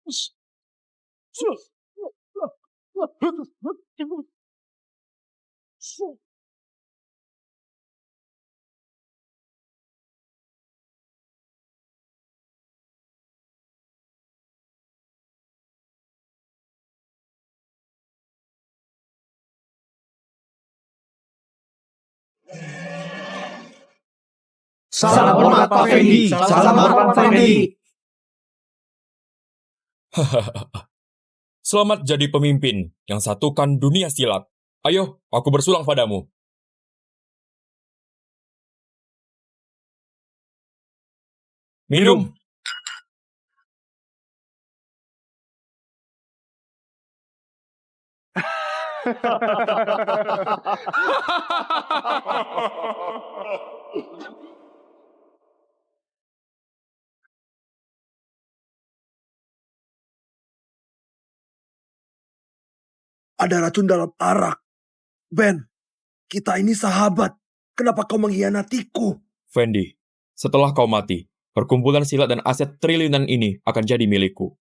Salam hormat Pak Fendi. Salam hormat Pak Fendi. Selamat jadi pemimpin yang satukan dunia silat. Ayo, aku bersulang padamu. Minum. Ada racun dalam arak. Ben, kita ini sahabat. Kenapa kau mengkhianatiku? Fendi, setelah kau mati, perkumpulan silat dan aset triliunan ini akan jadi milikku.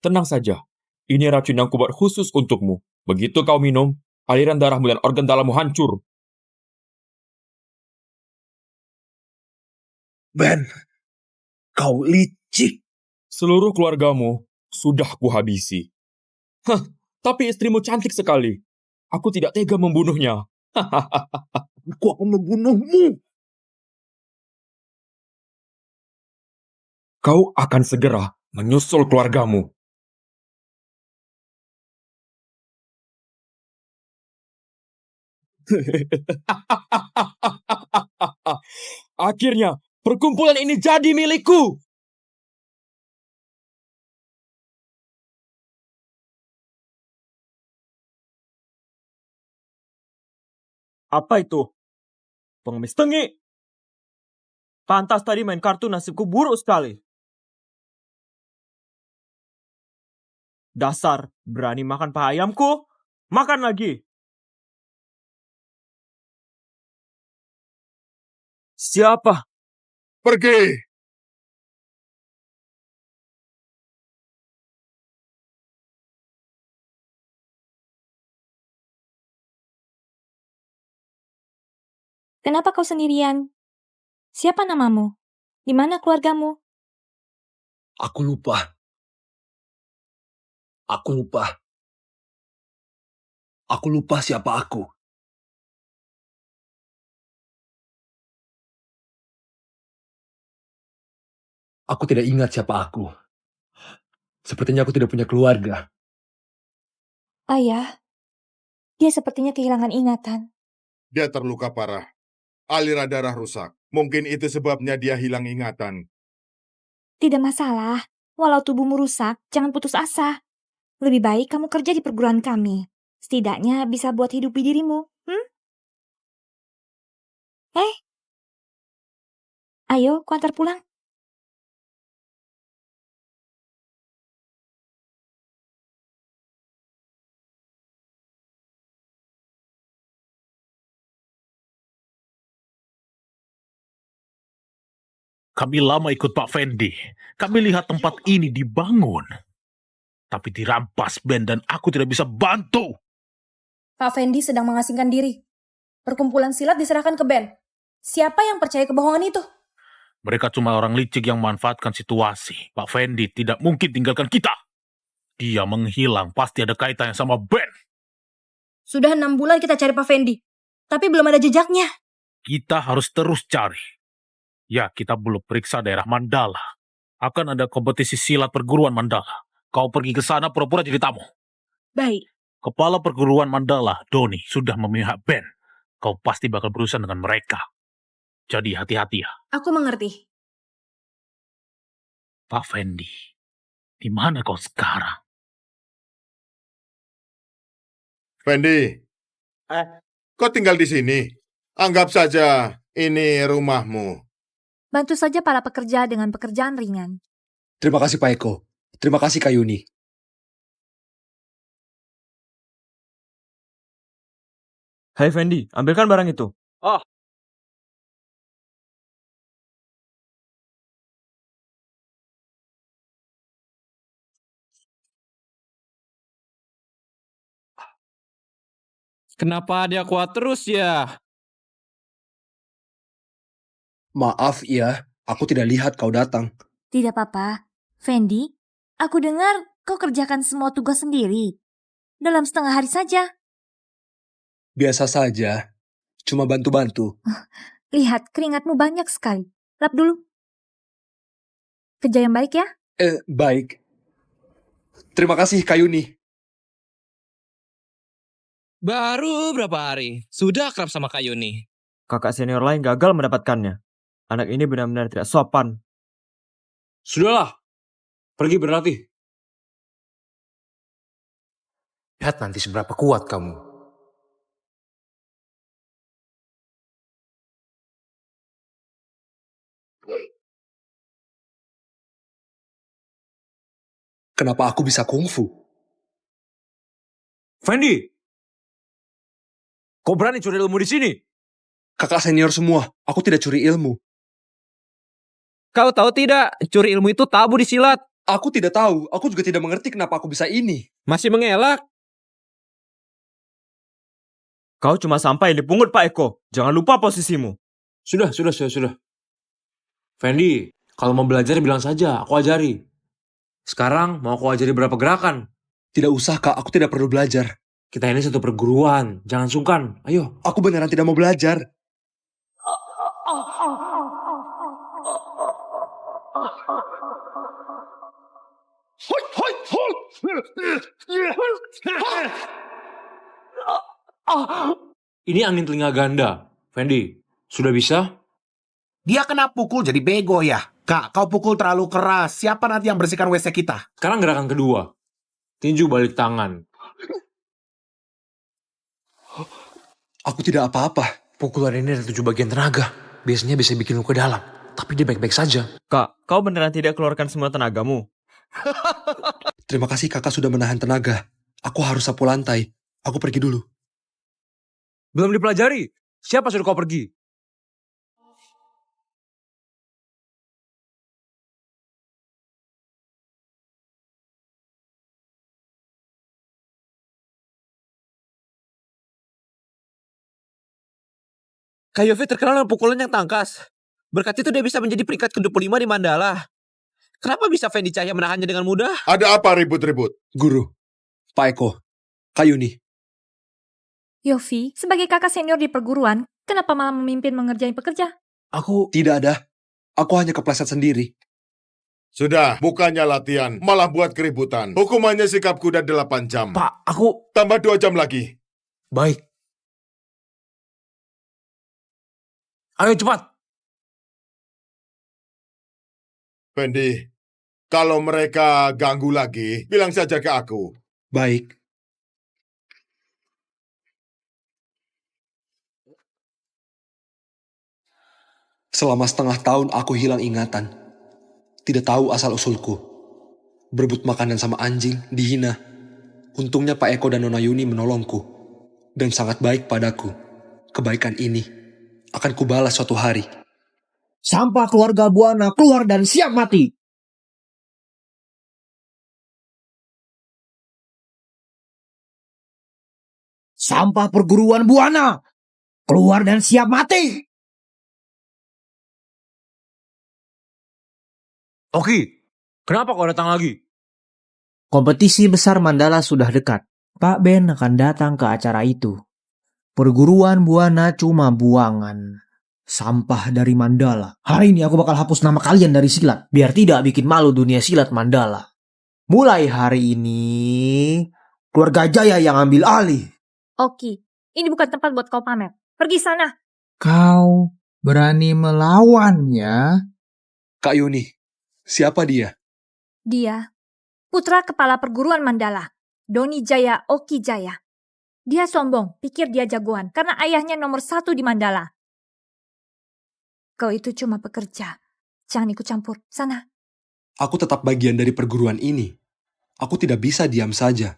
Tenang saja, ini racun yang kubuat khusus untukmu. Begitu kau minum, aliran darahmu dan organ dalammu hancur. Ben, kau licik. Seluruh keluargamu sudah kuhabisi. Tapi istrimu cantik sekali. Aku tidak tega membunuhnya. Aku akan membunuhmu. Kau akan segera menyusul keluargamu. Akhirnya, perkumpulan ini jadi milikku. Apa itu? Pengemis tengi. Pantas tadi main kartu nasibku buruk sekali. Dasar, berani makan paha ayamku? Makan lagi. Siapa? Pergi. Kenapa kau sendirian? Siapa namamu? Di mana keluargamu? Aku lupa. Aku lupa siapa aku. Aku tidak ingat siapa aku. Sepertinya aku tidak punya keluarga. Ayah, dia sepertinya kehilangan ingatan. Dia terluka parah. Aliran darah rusak. Mungkin itu sebabnya dia hilang ingatan. Tidak masalah. Walau tubuhmu rusak, jangan putus asa. Lebih baik kamu kerja di perguruan kami. Setidaknya bisa buat hidupi dirimu. Ayo, ku antar pulang. Kami lama ikut Pak Fendi. Kami lihat tempat ini dibangun. Tapi dirampas Ben dan aku tidak bisa bantu. Pak Fendi sedang mengasingkan diri. Perkumpulan silat diserahkan ke Ben. Siapa yang percaya kebohongan itu? Mereka cuma orang licik yang memanfaatkan situasi. Pak Fendi tidak mungkin tinggalkan kita. Dia menghilang, pasti ada kaitannya sama Ben. Sudah 6 bulan kita cari Pak Fendi. Tapi belum ada jejaknya. Kita harus terus cari. Ya, kita belum periksa daerah Mandala. Akan ada kompetisi silat perguruan Mandala. Kau pergi ke sana pura-pura jadi tamu. Baik. Kepala perguruan Mandala, Doni, sudah memihak Ben. Kau pasti bakal berurusan dengan mereka. Jadi hati-hati ya. Aku mengerti. Pak Fendi, di mana kau sekarang? Fendi, kau tinggal di sini. Anggap saja ini rumahmu. Bantu saja para pekerja dengan pekerjaan ringan. Terima kasih Pak Eko. Terima kasih Kak Yuni. Hai Fendi, ambilkan barang itu. Kenapa dia kuat terus ya? Maaf ya, aku tidak lihat kau datang. Tidak apa-apa. Fendi, aku dengar kau kerjakan semua tugas sendiri. Dalam setengah hari saja. Biasa saja, cuma bantu-bantu. Lihat, keringatmu banyak sekali. Lap dulu. Kerja yang baik ya. Baik. Terima kasih, Kayuni. Baru berapa hari, sudah akrab sama Kak Yuni. Kakak senior lain gagal mendapatkannya. Anak ini benar-benar tidak sopan. Sudahlah, pergi berlatih. Lihat nanti seberapa kuat kamu. Kenapa aku bisa kungfu? Fendi, kau berani curi ilmu di sini? Kakak senior semua, aku tidak curi ilmu. Kau tahu tidak, curi ilmu itu tabu di silat. Aku tidak tahu, aku juga tidak mengerti kenapa aku bisa ini. Masih mengelak. Kau cuma sampai dipungut Pak Eko. Jangan lupa posisimu. Sudah. Fendi, kalau mau belajar bilang saja, aku ajari. Sekarang mau aku ajari berapa gerakan? Tidak usah, Kak, aku tidak perlu belajar. Kita ini satu perguruan, jangan sungkan. Ayo. Aku beneran tidak mau belajar. Ini angin telinga ganda. Fendi, sudah bisa? Dia kena pukul jadi bego ya. Kak, kau pukul terlalu keras. Siapa nanti yang bersihkan WC kita? Sekarang gerakan kedua. Tinju balik tangan. Aku tidak apa-apa. Pukulan ini ada 7 bagian tenaga. Biasanya bisa bikin luka dalam. Tapi dia baik-baik saja. Kak, kau beneran tidak keluarkan semua tenagamu? Terima kasih kakak sudah menahan tenaga. Aku harus sapu lantai. Aku pergi dulu. Belum dipelajari. Siapa suruh kau pergi? Kak Yofi terkenal dengan pukulan yang tangkas. Berkat itu dia bisa menjadi peringkat ke-25 di Mandala. Kenapa bisa Fendi Cahya menahannya dengan mudah? Ada apa ribut-ribut? Guru, Pak Eko, Kayuni. Yofi, sebagai kakak senior di perguruan, kenapa malah memimpin mengerjain pekerja? Aku tidak ada. Aku hanya kepleset sendiri. Sudah, bukannya latihan, malah buat keributan. Hukumannya sikap kuda 8 jam. Pak, aku... Tambah 2 jam lagi. Baik. Ayo cepat. Fendi, kalau mereka ganggu lagi, bilang saja ke aku. Baik. Selama setengah tahun aku hilang ingatan. Tidak tahu asal-usulku. Berebut makanan sama anjing, dihina. Untungnya Pak Eko dan Nona Yuni menolongku. Dan sangat baik padaku. Kebaikan ini akan kubalas suatu hari. Sampah keluarga Buana keluar dan siap mati. Sampah perguruan Buana keluar dan siap mati. Oki, kenapa kau datang lagi? Kompetisi besar Mandala sudah dekat. Pak Ben akan datang ke acara itu. Perguruan Buana cuma buangan sampah dari Mandala. Hari ini aku bakal hapus nama kalian dari silat, biar tidak bikin malu dunia silat Mandala. Mulai hari ini, keluarga Jaya yang ambil alih. Oki, ini bukan tempat buat kau pamer. Pergi sana. Kau berani melawan ya? Kak Yuni, siapa dia? Dia, putra kepala perguruan Mandala, Doni Jaya Oki Jaya. Dia sombong, pikir dia jagoan, karena ayahnya nomor 1 di Mandala. Kau itu cuma pekerja. Jangan ikut campur. Sana. Aku tetap bagian dari perguruan ini. Aku tidak bisa diam saja.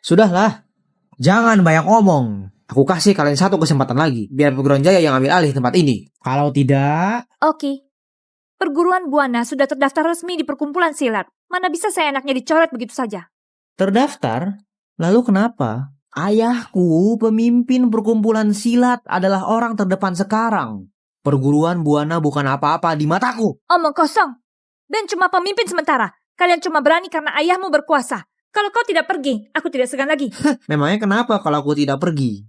Sudahlah. Jangan banyak ngomong. Aku kasih kalian satu kesempatan lagi, biar perguruan Jaya yang ambil alih tempat ini. Kalau tidak... Oki. Perguruan Buana sudah terdaftar resmi di perkumpulan silat. Mana bisa seenaknya dicoret begitu saja? Terdaftar? Lalu kenapa? Ayahku, pemimpin perkumpulan silat, adalah orang terdepan sekarang. Perguruan Buana bukan apa-apa di mataku. Omong kosong. Ben cuma pemimpin sementara. Kalian cuma berani karena ayahmu berkuasa. Kalau kau tidak pergi, aku tidak segan lagi. Memangnya kenapa kalau aku tidak pergi?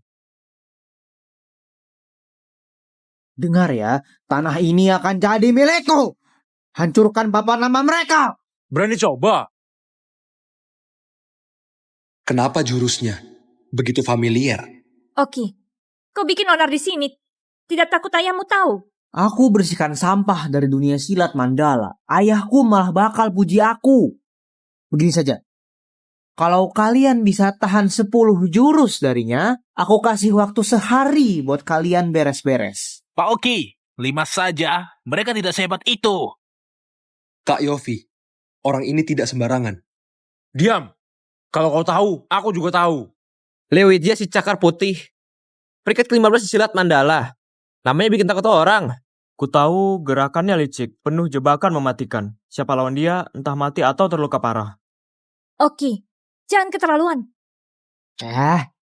Dengar ya, tanah ini akan jadi milikku. Hancurkan papan nama mereka. Berani coba? Kenapa jurusnya begitu familiar? Oke, kau bikin onar di sini. Tidak takut ayahmu tahu? Aku bersihkan sampah dari dunia silat Mandala. Ayahku malah bakal puji aku. Begini saja. Kalau kalian bisa tahan 10 jurus darinya, aku kasih waktu sehari buat kalian beres-beres. Pak Oki, 5 saja. Mereka tidak sehebat itu. Kak Yofi, orang ini tidak sembarangan. Diam. Kalau kau tahu, aku juga tahu. Lewidya si cakar putih. Peringkat ke-15 di silat Mandala. Namanya bikin takut orang. Ku tahu gerakannya licik, penuh jebakan mematikan. Siapa lawan dia, entah mati atau terluka parah. Oke, jangan keterlaluan.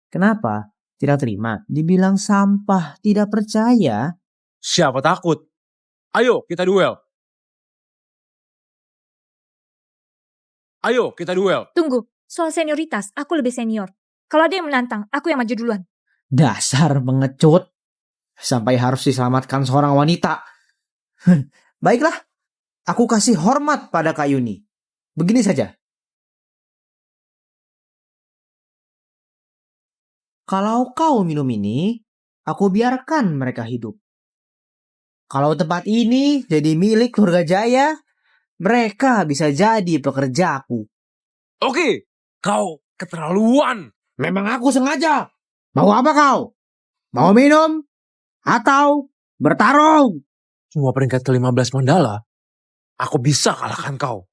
Kenapa? Tidak terima. Dibilang sampah, tidak percaya. Siapa takut? Ayo, kita duel. Ayo, kita duel. Tunggu, soal senioritas, aku lebih senior. Kalau ada yang menantang, aku yang maju duluan. Dasar pengecut. Sampai harus diselamatkan seorang wanita. Baiklah, aku kasih hormat pada Kak Yuni. Begini saja. Kalau kau minum ini, aku biarkan mereka hidup. Kalau tempat ini jadi milik keluarga Jaya, mereka bisa jadi pekerjaku. Oke, kau keterlaluan. Memang aku sengaja. Mau apa kau? Mau minum? Atau bertarung? Cuma peringkat ke-15 Mandala. Aku bisa kalahkan kau.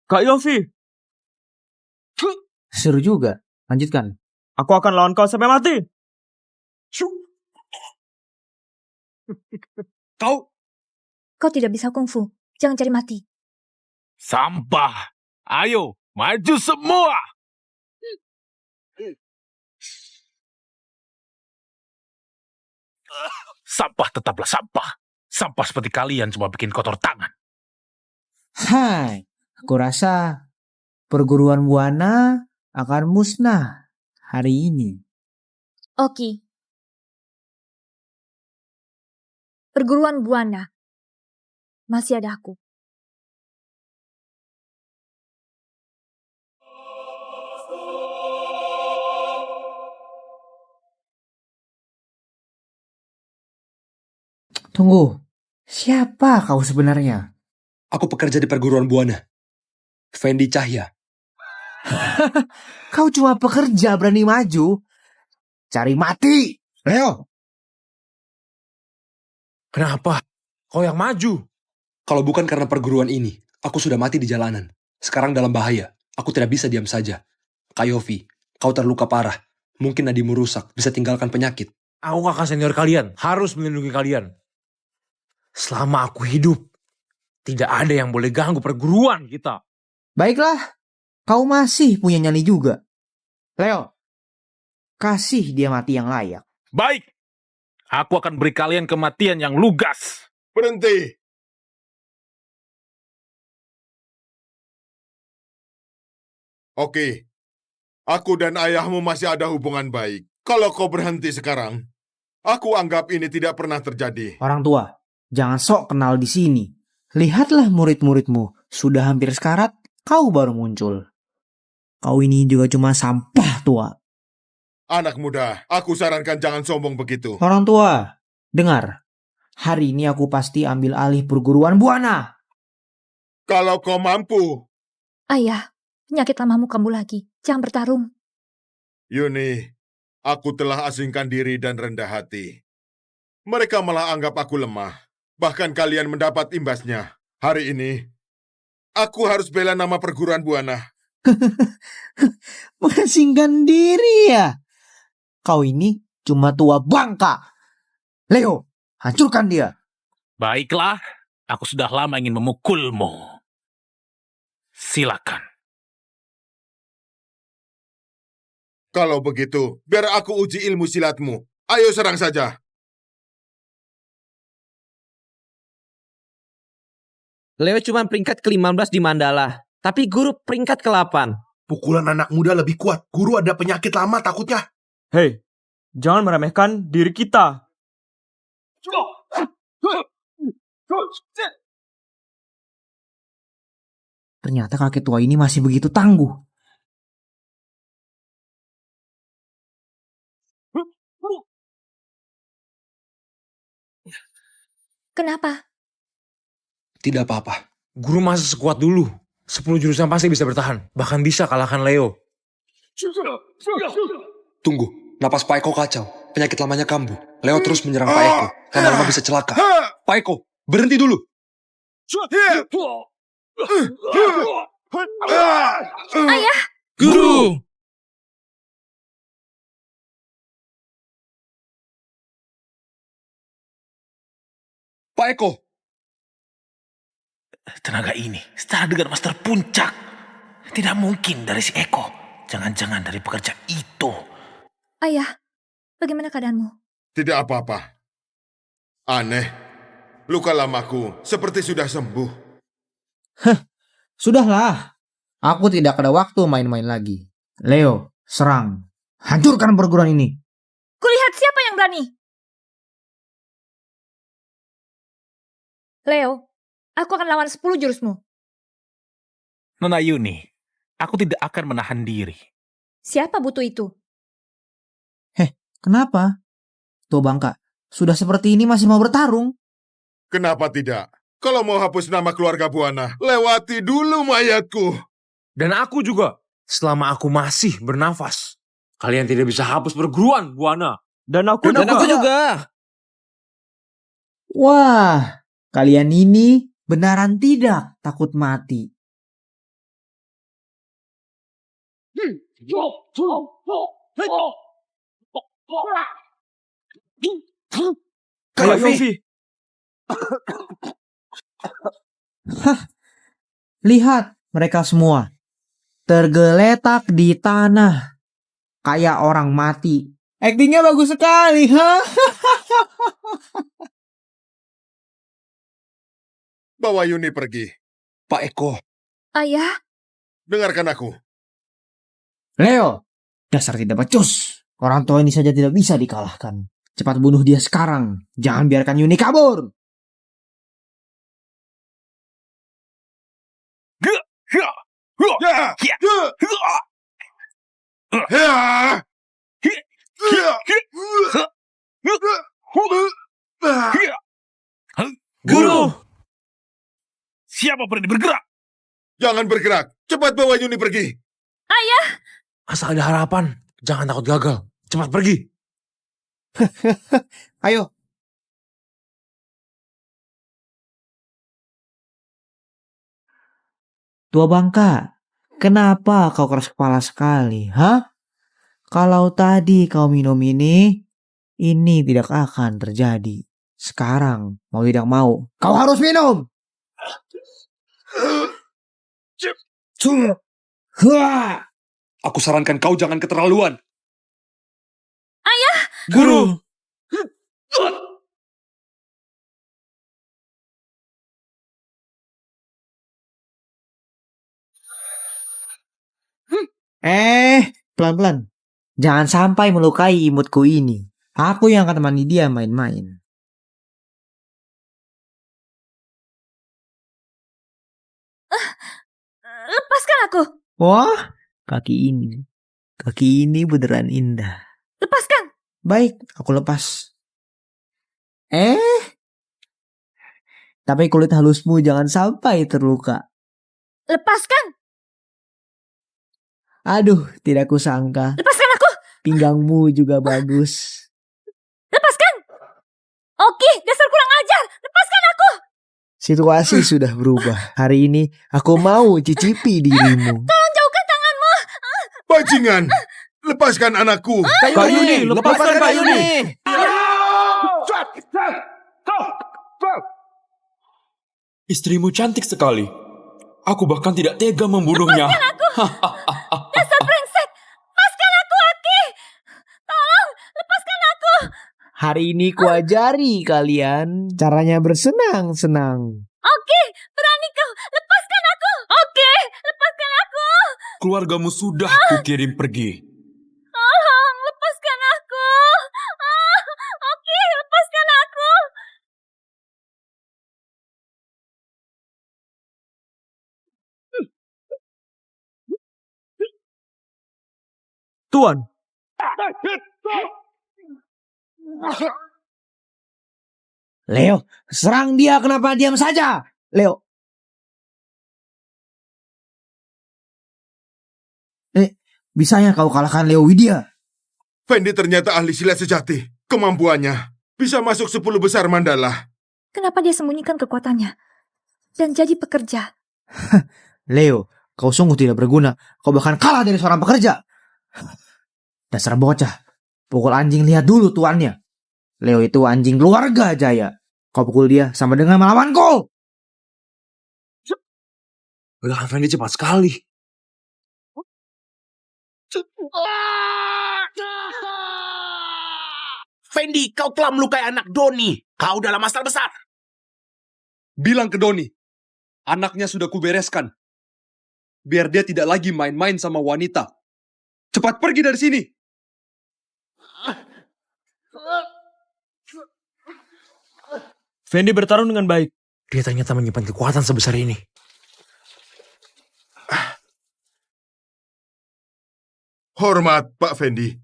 Kak Yofi, Seru juga. Lanjutkan. aku akan lawan kau sampai mati. Kau tidak bisa kungfu. Jangan cari mati. Sampah. Ayo, maju semua. Sampah tetaplah sampah. Sampah seperti kalian cuma bikin kotor tangan. Hai, aku rasa perguruan Buana akan musnah hari ini. Oke. Perguruan Buana. Masih ada aku. Tunggu, siapa kau sebenarnya? Aku pekerja di perguruan Buana. Fendi Cahya. Kau cuma pekerja berani maju? Cari mati, Leo. Kenapa? Kau yang maju. Kalau bukan karena perguruan ini, aku sudah mati di jalanan. Sekarang dalam bahaya. Aku tidak bisa diam saja. Kak Yofi, kau terluka parah. Mungkin nadimu rusak, bisa tinggalkan penyakit. Aku kakak senior kalian. Harus melindungi kalian. Selama aku hidup, tidak ada yang boleh ganggu perguruan kita. Baiklah, kau masih punya nyali juga. Leo, kasih dia mati yang layak. Baik. Aku akan beri kalian kematian yang lugas. Berhenti. Oke, aku dan ayahmu masih ada hubungan baik. Kalau kau berhenti sekarang, aku anggap ini tidak pernah terjadi. Orang tua, jangan sok kenal di sini. Lihatlah murid-muridmu, sudah hampir sekarat, kau baru muncul. Kau ini juga cuma sampah tua. Anak muda, aku sarankan jangan sombong begitu. Orang tua, dengar. Hari ini aku pasti ambil alih perguruan Buana. Kalau kau mampu. Ayah, penyakit lamamu kambuh lagi. Jangan bertarung. Yuni, aku telah asingkan diri dan rendah hati. Mereka malah anggap aku lemah. Bahkan kalian mendapat imbasnya. Hari ini, aku harus bela nama perguruan Buana. Mengasingkan diri ya? Kau ini cuma tua bangka. Leo, hancurkan dia. Baiklah. Aku sudah lama ingin memukulmu. Silakan. Kalau begitu, biar aku uji ilmu silatmu. Ayo serang saja. Leo cuma peringkat ke-15 di Mandala, tapi guru peringkat ke-8. Pukulan anak muda lebih kuat. Guru ada penyakit lama takutnya. Hei, jangan meremehkan diri kita. Ternyata kakek tua ini masih begitu tangguh. Kenapa? Tidak apa-apa. Guru masih sekuat dulu. 10 jurusan pasti bisa bertahan. Bahkan bisa kalahkan Leo. Tunggu, napas Pak Eko kacau. Penyakit lamanya kambuh. Leo terus menyerang Pak Eko. Lama-lama bisa celaka. Pak Eko, berhenti dulu. Ayah, Guru! Pak Eko, Tenaga ini setara dengan Master Puncak. Tidak mungkin dari si Eko. Jangan-jangan dari pekerja itu. ayah, bagaimana keadaanmu? Tidak apa-apa. Aneh. Luka lamaku seperti sudah sembuh. Sudahlah. Aku tidak ada waktu main-main lagi. Leo, serang. Hancurkan perguruan ini. Kulihat siapa yang berani. Leo, aku akan lawan 10 jurusmu. Nona Yuni, aku tidak akan menahan diri. Siapa butuh itu? Kenapa? Tuh Bangka, sudah seperti ini masih mau bertarung. Kenapa tidak? Kalau mau hapus nama keluarga Buana, lewati dulu mayatku. Dan aku juga. Selama aku masih bernafas. Kalian tidak bisa hapus perguruan, Buana. Dan aku Dan aku juga. Wah, kalian ini benaran tidak takut mati. Kayak Yofi. Lihat mereka semua. Tergeletak di tanah. Kayak orang mati. Aktingnya bagus sekali, ha? Bawa Yuni pergi. Pak Eko. Ayah, Dengarkan aku. Leo, dasar tidak becus. Orang tua ini saja tidak bisa dikalahkan. Cepat bunuh dia sekarang. Jangan biarkan Yuni kabur. Guru! Siapa berani bergerak? Jangan bergerak. Cepat bawa Yuni pergi. Asal ada harapan. Jangan takut gagal. Cepat pergi. Ayo. Tua Bangka, kenapa kau keras kepala sekali, ha? Kalau tadi kau minum ini tidak akan terjadi. Sekarang, mau tidak mau, kau harus minum! Aku sarankan kau jangan keterlaluan. Guru! Pelan-pelan. Jangan sampai melukai imutku ini. Aku yang akan temani dia main-main. lepaskan aku. Wah, kaki ini beneran indah. Lepaskan. Baik, aku lepas. Tapi kulit halusmu jangan sampai terluka. Lepaskan. Aduh, tidak kusangka. Lepaskan aku. Pinggangmu juga bagus. Lepaskan. Oke, dasar kurang ajar. Lepaskan aku. Situasi sudah berubah. Hari ini aku mau cicipi dirimu. Tolong jauhkan tanganmu. Bajingan, lepaskan anakku. Kak Yuni, lepaskan Kak Yuni. Istrimu cantik sekali. Aku bahkan tidak tega membunuhnya. Dasar brengsek! Lepaskan aku, Aki! Tolong, lepaskan aku! Hari ini kuajari kalian caranya bersenang-senang. Oke, berani kau! Lepaskan aku! Oke, lepaskan aku! Keluargamu sudah kukirim pergi. Tolong, lepaskan aku! Oke, lepaskan aku! Tuan, Leo, serang dia, kenapa diam saja? Leo. Bisanya kau kalahkan Leo Widya. Fendi ternyata ahli silat sejati. Kemampuannya bisa masuk 10 besar Mandala. Kenapa dia sembunyikan kekuatannya? Dan jadi pekerja. Leo, kau sungguh tidak berguna. Kau bahkan kalah dari seorang pekerja. Dasar bocah. Pukul anjing, lihat dulu tuannya. Leo itu anjing keluarga Jaya. Kau pukul dia sama dengan melawanku. Ledakan Fendi cepat sekali. Fendi, kau telah melukai anak Doni. Kau dalam masalah besar. Bilang ke Doni, anaknya sudah kubereskan. Biar dia tidak lagi main-main sama wanita. Cepat pergi dari sini. Fendi bertarung dengan baik. Dia ternyata menyimpan kekuatan sebesar ini. Hormat, Pak Fendi.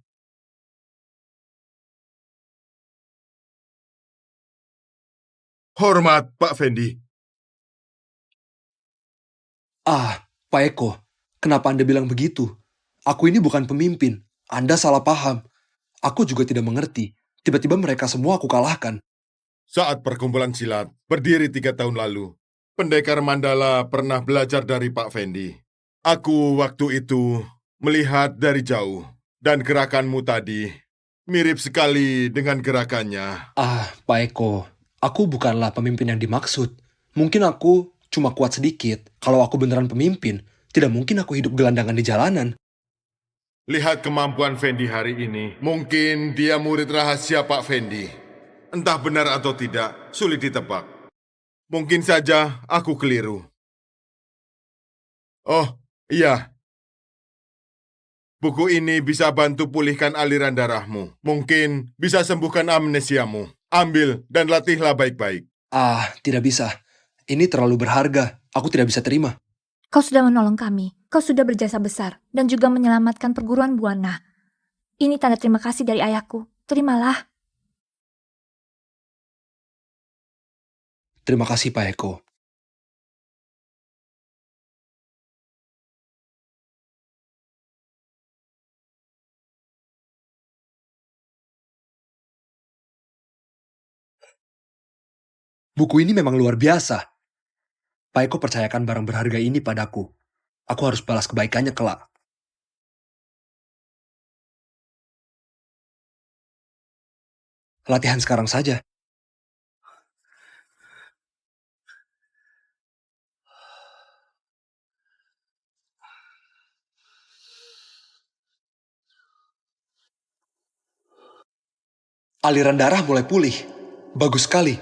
Hormat, Pak Fendi. Pak Eko, kenapa Anda bilang begitu? Aku ini bukan pemimpin. Anda salah paham. Aku juga tidak mengerti. Tiba-tiba mereka semua aku kalahkan. Saat perkumpulan silat berdiri 3 tahun lalu, pendekar Mandala pernah belajar dari Pak Fendi. Aku waktu itu melihat dari jauh, dan gerakanmu tadi mirip sekali dengan gerakannya. Pak Eko, aku bukanlah pemimpin yang dimaksud. Mungkin aku cuma kuat sedikit. Kalau aku beneran pemimpin, tidak mungkin aku hidup gelandangan di jalanan. Lihat kemampuan Fendi hari ini. Mungkin dia murid rahasia Pak Fendi. Entah benar atau tidak, sulit ditebak. Mungkin saja aku keliru. Oh, iya. Buku ini bisa bantu pulihkan aliran darahmu. Mungkin bisa sembuhkan amnesiamu. Ambil dan latihlah baik-baik. Tidak bisa. Ini terlalu berharga. Aku tidak bisa terima. Kau sudah menolong kami. Kau sudah berjasa besar. Dan juga menyelamatkan perguruan Buana. Ini tanda terima kasih dari ayahku. Terimalah. Terima kasih, Pak Eko. Buku ini memang luar biasa. Pak Eko percayakan barang berharga ini padaku. Aku harus balas kebaikannya kelak. Latihan sekarang saja. Aliran darah mulai pulih. Bagus sekali.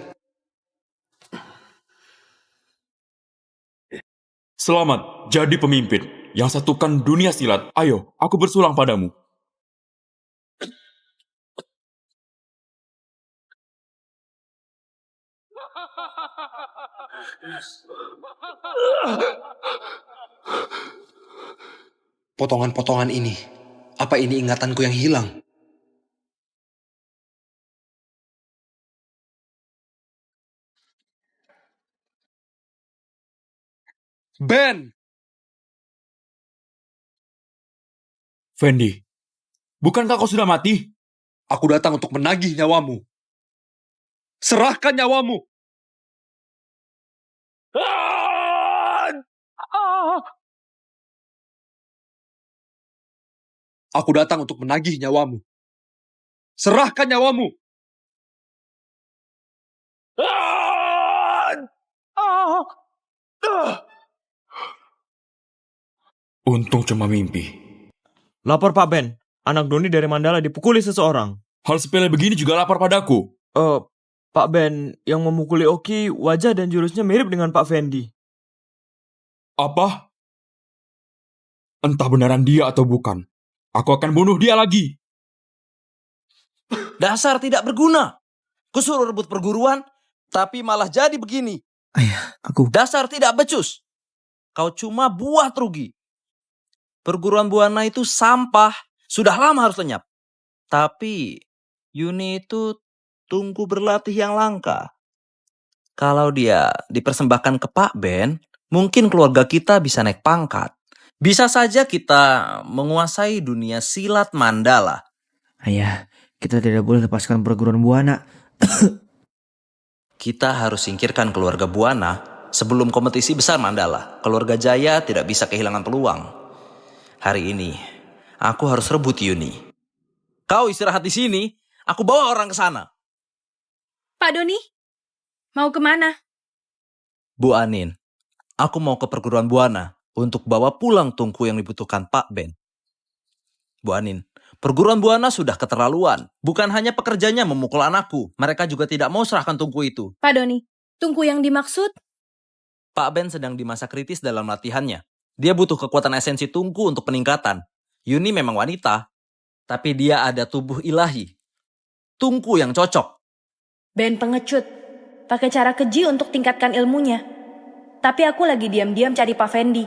Selamat jadi pemimpin yang satukan dunia silat. Ayo, aku bersulang padamu. Potongan-potongan ini. Apa ini ingatanku yang hilang? Ben! Fendi, bukankah kau sudah mati? Aku datang untuk menagih nyawamu. Serahkan nyawamu! Aku datang untuk menagih nyawamu. Serahkan nyawamu! Untung cuma mimpi. Lapor Pak Ben, anak Doni dari Mandala dipukuli seseorang. Hal sepele begini juga lapor padaku. Pak Ben yang memukuli Oki, wajah dan jurusnya mirip dengan Pak Fendi. Apa? Entah benaran dia atau bukan. Aku akan bunuh dia lagi. Dasar tidak berguna. Kusuruh rebut perguruan, tapi malah jadi begini. Ayah, aku... Dasar tidak becus. Kau cuma buah terugi. Perguruan Buana itu sampah. Sudah lama harus lenyap. Tapi Yuni itu tunggu berlatih yang langka. Kalau dia dipersembahkan ke Pak Ben, mungkin keluarga kita bisa naik pangkat. Bisa saja kita menguasai dunia silat Mandala. Ayah, kita tidak boleh lepaskan perguruan Buana. Kita harus singkirkan keluarga Buana sebelum kompetisi besar Mandala. Keluarga Jaya tidak bisa kehilangan peluang. Hari ini, aku harus rebut Yuni. Kau istirahat di sini, aku bawa orang ke sana. Pak Doni, mau kemana? Bu Anin, aku mau ke perguruan Buana untuk bawa pulang tungku yang dibutuhkan Pak Ben. Bu Anin, perguruan Buana sudah keterlaluan. Bukan hanya pekerjanya memukul anakku, mereka juga tidak mau serahkan tungku itu. Pak Doni, tungku yang dimaksud? Pak Ben sedang di masa kritis dalam latihannya. Dia butuh kekuatan esensi tungku untuk peningkatan. Yuni memang wanita, tapi dia ada tubuh ilahi. Tungku yang cocok. Ben pengecut, pakai cara keji untuk tingkatkan ilmunya. Tapi aku lagi diam-diam cari Pak Fendi.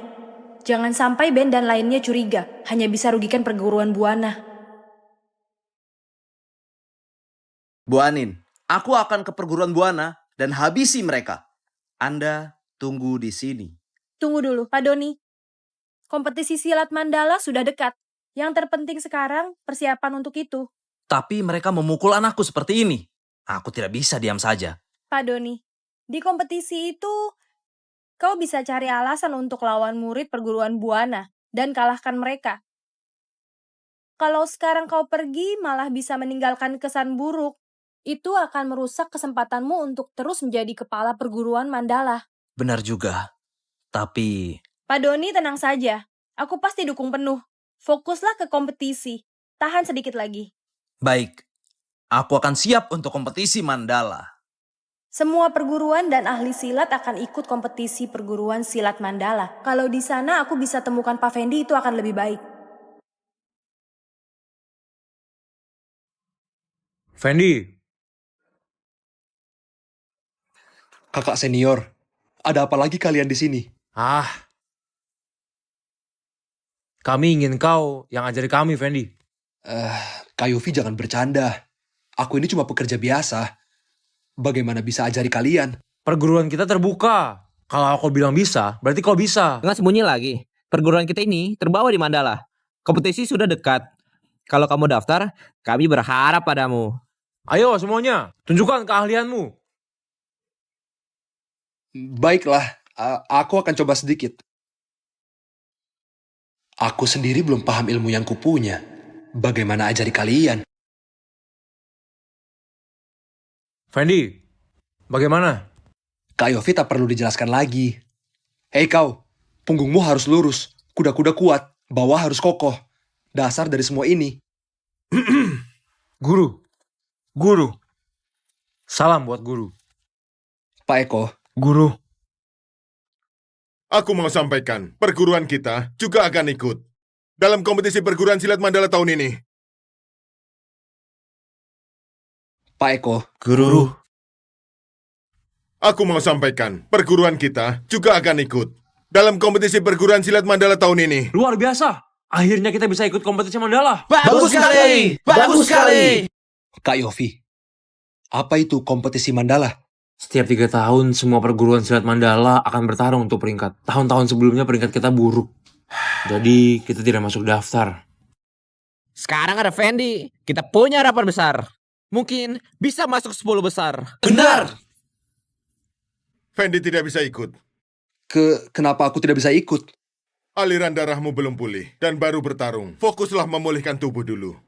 Jangan sampai Ben dan lainnya curiga, hanya bisa rugikan perguruan Buana. Bu Anin, aku akan ke perguruan Buana dan habisi mereka. Anda tunggu di sini. Tunggu dulu, Pak Doni. Kompetisi silat Mandala sudah dekat. Yang terpenting sekarang persiapan untuk itu. Tapi mereka memukul anakku seperti ini. Aku tidak bisa diam saja. Pak Doni, di kompetisi itu kau bisa cari alasan untuk lawan murid perguruan Buana dan kalahkan mereka. Kalau sekarang kau pergi malah bisa meninggalkan kesan buruk. Itu akan merusak kesempatanmu untuk terus menjadi kepala perguruan Mandala. Benar juga. Tapi... Pak Doni tenang saja. Aku pasti dukung penuh. Fokuslah ke kompetisi. Tahan sedikit lagi. Baik. Aku akan siap untuk kompetisi Mandala. Semua perguruan dan ahli silat akan ikut kompetisi perguruan silat Mandala. Kalau di sana aku bisa temukan Pak Fendi, itu akan lebih baik. Fendi, Kakak senior, ada apa lagi kalian di sini? kami ingin kau yang ajari kami, Fendi. Kak Yofi jangan bercanda. Aku ini cuma pekerja biasa. Bagaimana bisa ajari kalian? Perguruan kita terbuka. Kalau aku bilang bisa, berarti kau bisa. Nggak sembunyi lagi. Perguruan kita ini terbawa di Mandala. Kompetisi sudah dekat. Kalau kamu daftar, kami berharap padamu. Ayo semuanya, tunjukkan keahlianmu. Baiklah, aku akan coba sedikit. Aku sendiri belum paham ilmu yang kupunya. Bagaimana ajari kalian? Fendi, bagaimana? Kak Yofi tak perlu dijelaskan lagi. Hei kau, punggungmu harus lurus, kuda-kuda kuat, bawah harus kokoh. Dasar dari semua ini. Guru. Salam buat guru. Pak Eko, Guru, Aku mau sampaikan, perguruan kita juga akan ikut dalam kompetisi perguruan silat Mandala tahun ini. Pak Eko, Guru. Aku mau sampaikan, perguruan kita juga akan ikut dalam kompetisi perguruan silat Mandala tahun ini. Luar biasa. Akhirnya kita bisa ikut kompetisi Mandala. Bagus sekali! Bagus sekali! Kak Yofi, apa itu kompetisi Mandala? Setiap 3 tahun, semua perguruan silat Mandala akan bertarung untuk peringkat. Tahun-tahun sebelumnya peringkat kita buruk. Jadi, kita tidak masuk daftar. Sekarang ada Fendi. Kita punya harapan besar. Mungkin bisa masuk 10 besar. Benar! Fendi tidak bisa ikut. Kenapa aku tidak bisa ikut? Aliran darahmu belum pulih dan baru bertarung. Fokuslah memulihkan tubuh dulu.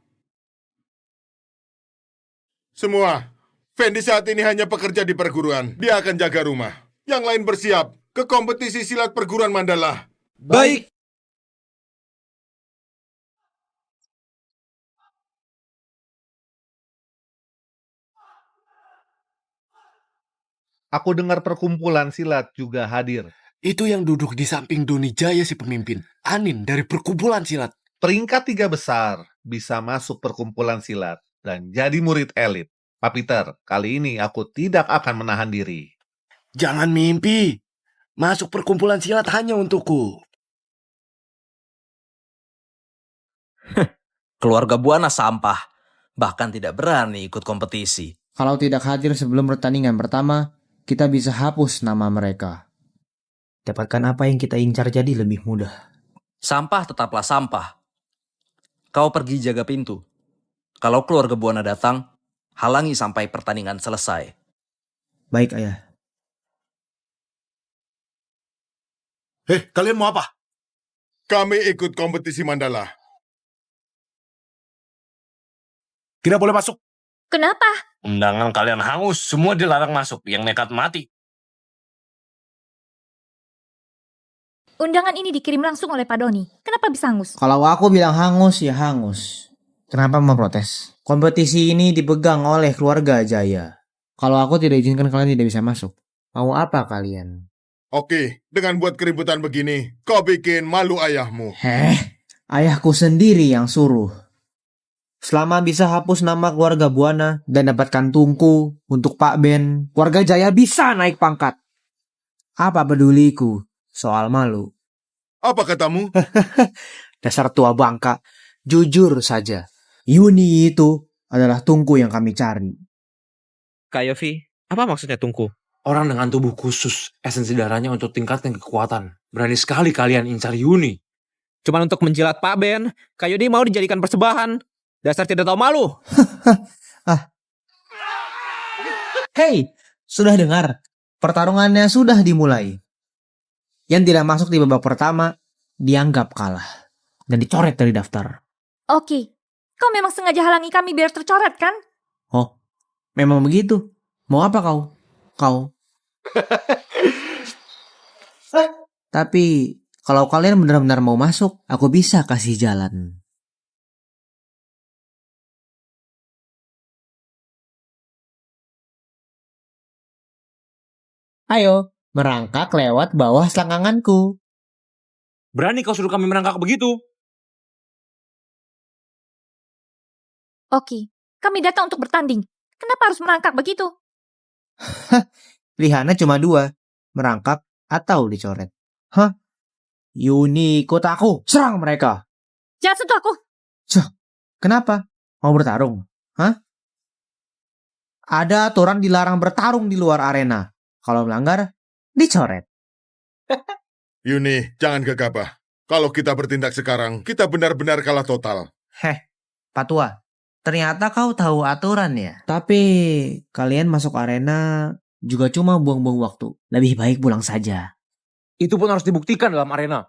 Semua, Fendi saat ini hanya pekerja di perguruan. Dia akan jaga rumah. Yang lain bersiap ke kompetisi silat perguruan Mandala. Baik! Aku dengar perkumpulan silat juga hadir. Itu yang duduk di samping Doni Jaya si pemimpin. Anin dari perkumpulan silat. Peringkat 3 besar bisa masuk perkumpulan silat dan jadi murid elit. Pak Peter, kali ini aku tidak akan menahan diri. Jangan mimpi. Masuk perkumpulan silat hanya untukku. Keluarga Buana sampah, bahkan tidak berani ikut kompetisi. Kalau tidak hadir sebelum pertandingan pertama, kita bisa hapus nama mereka. Dapatkan apa yang kita incar jadi lebih mudah. Sampah tetaplah sampah. Kau pergi jaga pintu. Kalau keluarga Buana datang, halangi sampai pertandingan selesai. Baik, Ayah. Kalian mau apa? Kami ikut kompetisi Mandala. Tidak boleh masuk. Kenapa? Undangan kalian hangus, semua dilarang masuk. Yang nekat mati. Undangan ini dikirim langsung oleh Pak Doni. Kenapa bisa hangus? Kalau aku bilang hangus, ya hangus. Kenapa memprotes? Kompetisi ini dipegang oleh keluarga Jaya. Kalau aku tidak izinkan, kalian tidak bisa masuk. Mau apa kalian? Oke, dengan buat keributan begini, kau bikin malu ayahmu. Ayahku sendiri yang suruh. Selama bisa hapus nama keluarga Buana dan dapatkan tungku untuk Pak Ben, keluarga Jaya bisa naik pangkat. Apa peduliku soal malu? Apa katamu? Dasar tua bangka. Jujur saja, Yuni itu adalah tungku yang kami cari. Kak Yofi, apa maksudnya tungku? Orang dengan tubuh khusus, esensi darahnya untuk tingkatkan kekuatan. Berani sekali kalian incar Yuni. Cuman untuk menjilat Pak Ben, Kak Yudi mau dijadikan persembahan. Dasar tidak tahu malu. Hei, sudah dengar? Pertarungannya sudah dimulai. Yang tidak masuk di babak pertama dianggap kalah dan dicoret dari daftar. Oke, kau memang sengaja halangi kami biar tercoret kan? Oh, memang begitu. Mau apa kau? Tapi kalau kalian benar-benar mau masuk, aku bisa kasih jalan. Ayo, merangkak lewat bawah selangkanganku. Berani kau suruh kami merangkak begitu? Oke, kami datang untuk bertanding. Kenapa harus merangkak begitu? Pilihannya cuma 2, merangkak atau dicoret. Yuni ikut aku, serang mereka. Jangan sentuh aku. Kenapa? Mau bertarung? Ada aturan dilarang bertarung di luar arena. Kalau melanggar, dicoret. Yuni, jangan gegabah. Kalau kita bertindak sekarang, kita benar-benar kalah total. Pak Tua, ternyata kau tahu aturan ya. Tapi kalian masuk arena juga cuma buang-buang waktu. Lebih baik pulang saja. Itu pun harus dibuktikan dalam arena.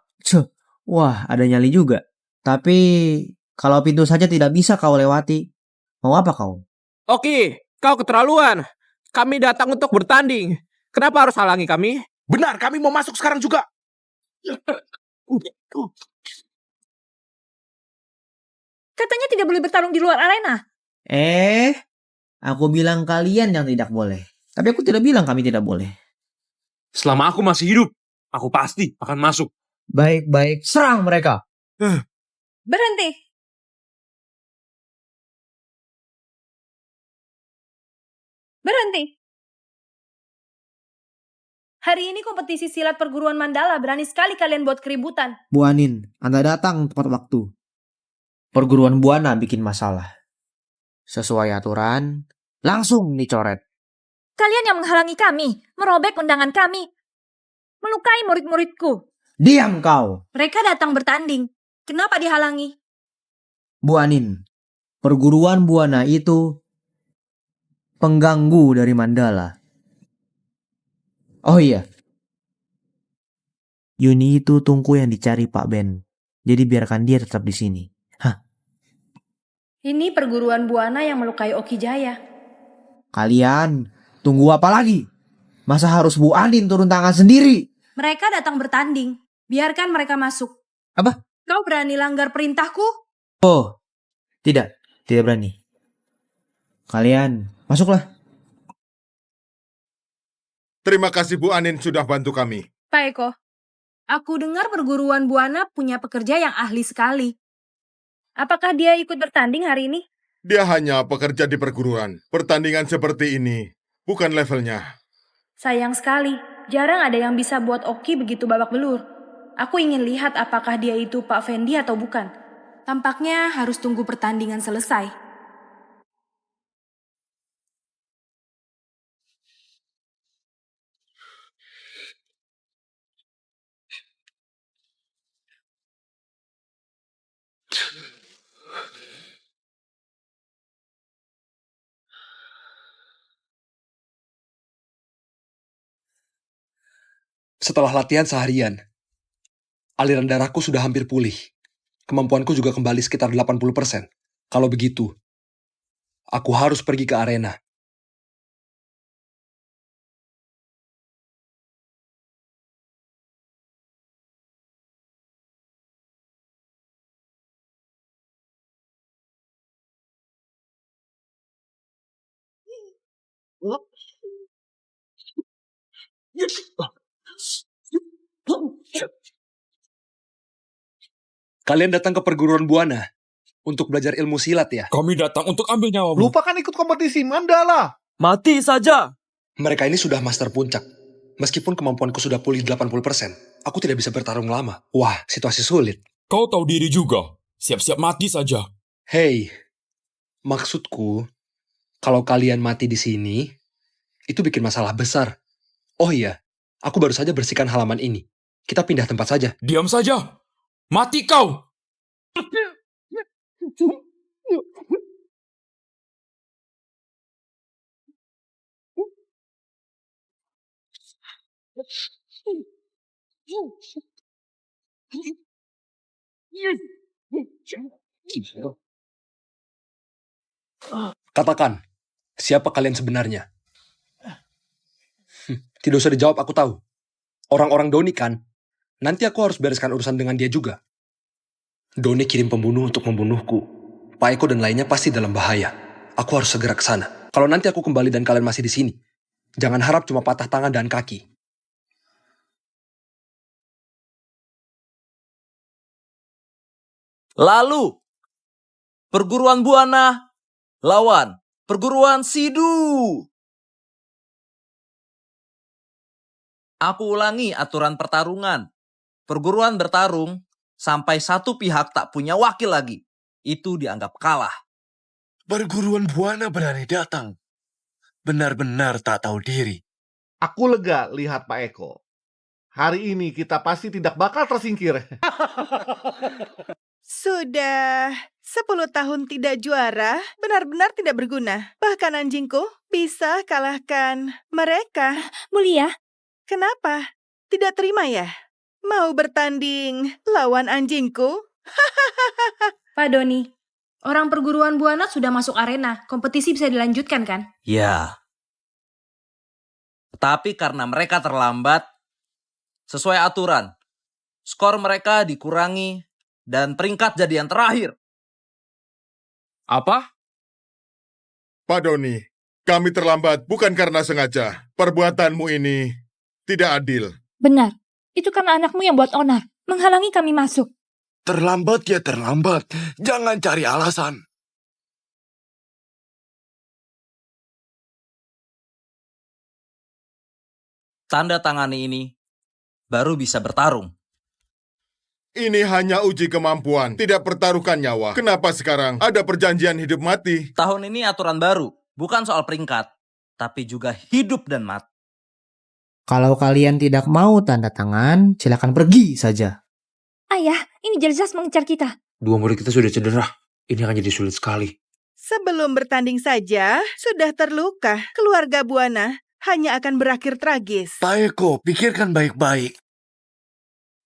Wah, ada nyali juga. Tapi kalau pintu saja tidak bisa kau lewati, mau apa kau? Oke, kau keterlaluan. Kami datang untuk bertanding. Kenapa harus halangi kami? Benar, kami mau masuk sekarang juga. Katanya tidak boleh bertarung di luar arena. Aku bilang kalian yang tidak boleh. Tapi aku tidak bilang kami tidak boleh. Selama aku masih hidup, aku pasti akan masuk. Baik-baik, serang mereka. Berhenti. Hari ini kompetisi silat perguruan Mandala, berani sekali kalian buat keributan. Bu Anin, Anda datang tepat waktu. Perguruan Buana bikin masalah. Sesuai aturan, langsung dicoret. Kalian yang menghalangi kami, merobek undangan kami, melukai murid-muridku. Diam kau. Mereka datang bertanding. Kenapa dihalangi? Bu Anin, perguruan Buana itu pengganggu dari Mandala. Oh iya, Yuni itu tungku yang dicari Pak Ben. Jadi biarkan dia tetap di sini. Ini perguruan Buana yang melukai Oki Jaya. Kalian tunggu apa lagi? Masa harus Bu Anin turun tangan sendiri? Mereka datang bertanding. Biarkan mereka masuk. Apa? Kau berani langgar perintahku? Oh, tidak berani. Kalian masuklah. Terima kasih Bu Anin sudah bantu kami. Pak Eko, aku dengar perguruan Buana punya pekerja yang ahli sekali. Apakah dia ikut bertanding hari ini? Dia hanya pekerja di perguruan. Pertandingan seperti ini bukan levelnya. Sayang sekali, jarang ada yang bisa buat Oki begitu babak belur. Aku ingin lihat apakah dia itu Pak Fendi atau bukan. Tampaknya harus tunggu pertandingan selesai. Setelah latihan seharian, aliran darahku sudah hampir pulih. Kemampuanku juga kembali sekitar 80%. Kalau begitu, aku harus pergi ke arena. Kalian datang ke perguruan Buana untuk belajar ilmu silat ya? Kami datang untuk ambil nyawamu. Lupakan ikut kompetisi Mandala. Mati saja. Mereka ini sudah master puncak. Meskipun kemampuanku sudah pulih 80%, aku tidak bisa bertarung lama. Wah, situasi sulit. Kau tahu diri juga. Siap-siap mati saja. Hei, maksudku, kalau kalian mati di sini, itu bikin masalah besar. Oh iya, aku baru saja bersihkan halaman ini. Kita pindah tempat saja. Diam saja. Mati kau. Katakan, siapa kalian sebenarnya? Tidak usah dijawab, aku tahu. Orang-orang Doni kan? Nanti aku harus bereskan urusan dengan dia juga. Doni kirim pembunuh untuk membunuhku. Pak Eko dan lainnya pasti dalam bahaya. Aku harus segera ke sana. Kalau nanti aku kembali dan kalian masih di sini, jangan harap cuma patah tangan dan kaki. Lalu, perguruan Buana lawan perguruan Sidu. Aku ulangi aturan pertarungan. Perguruan bertarung sampai satu pihak tak punya wakil lagi. Itu dianggap kalah. Perguruan Buana berani datang. Benar-benar tak tahu diri. Aku lega lihat Pak Eko. Hari ini kita pasti tidak bakal tersingkir. Sudah 10 tahun tidak juara, benar-benar tidak berguna. Bahkan anjingku bisa kalahkan mereka. Mulia, Kenapa? Tidak terima ya? Mau bertanding lawan anjingku? Pak Doni, orang perguruan Buana sudah masuk arena. Kompetisi bisa dilanjutkan kan? Ya. Tapi karena mereka terlambat, sesuai aturan, skor mereka dikurangi dan peringkat jadi yang terakhir. Apa? Pak Doni, kami terlambat bukan karena sengaja. Perbuatanmu ini tidak adil. benar. Itu karena anakmu yang buat onar, menghalangi kami masuk. Terlambat ya terlambat. Jangan cari alasan. Tanda tangani ini baru bisa bertarung. Ini hanya uji kemampuan, tidak pertaruhkan nyawa. Kenapa sekarang ada perjanjian hidup mati? Tahun ini aturan baru, bukan soal peringkat, tapi juga hidup dan mati. Kalau kalian tidak mau tanda tangan, silakan pergi saja. Ayah, ini jelas mengejar kita. Dua murid kita sudah cedera. Ini akan jadi sulit sekali. Sebelum bertanding saja, sudah terluka. Keluarga Buana hanya akan berakhir tragis. Pak Eko, pikirkan baik-baik.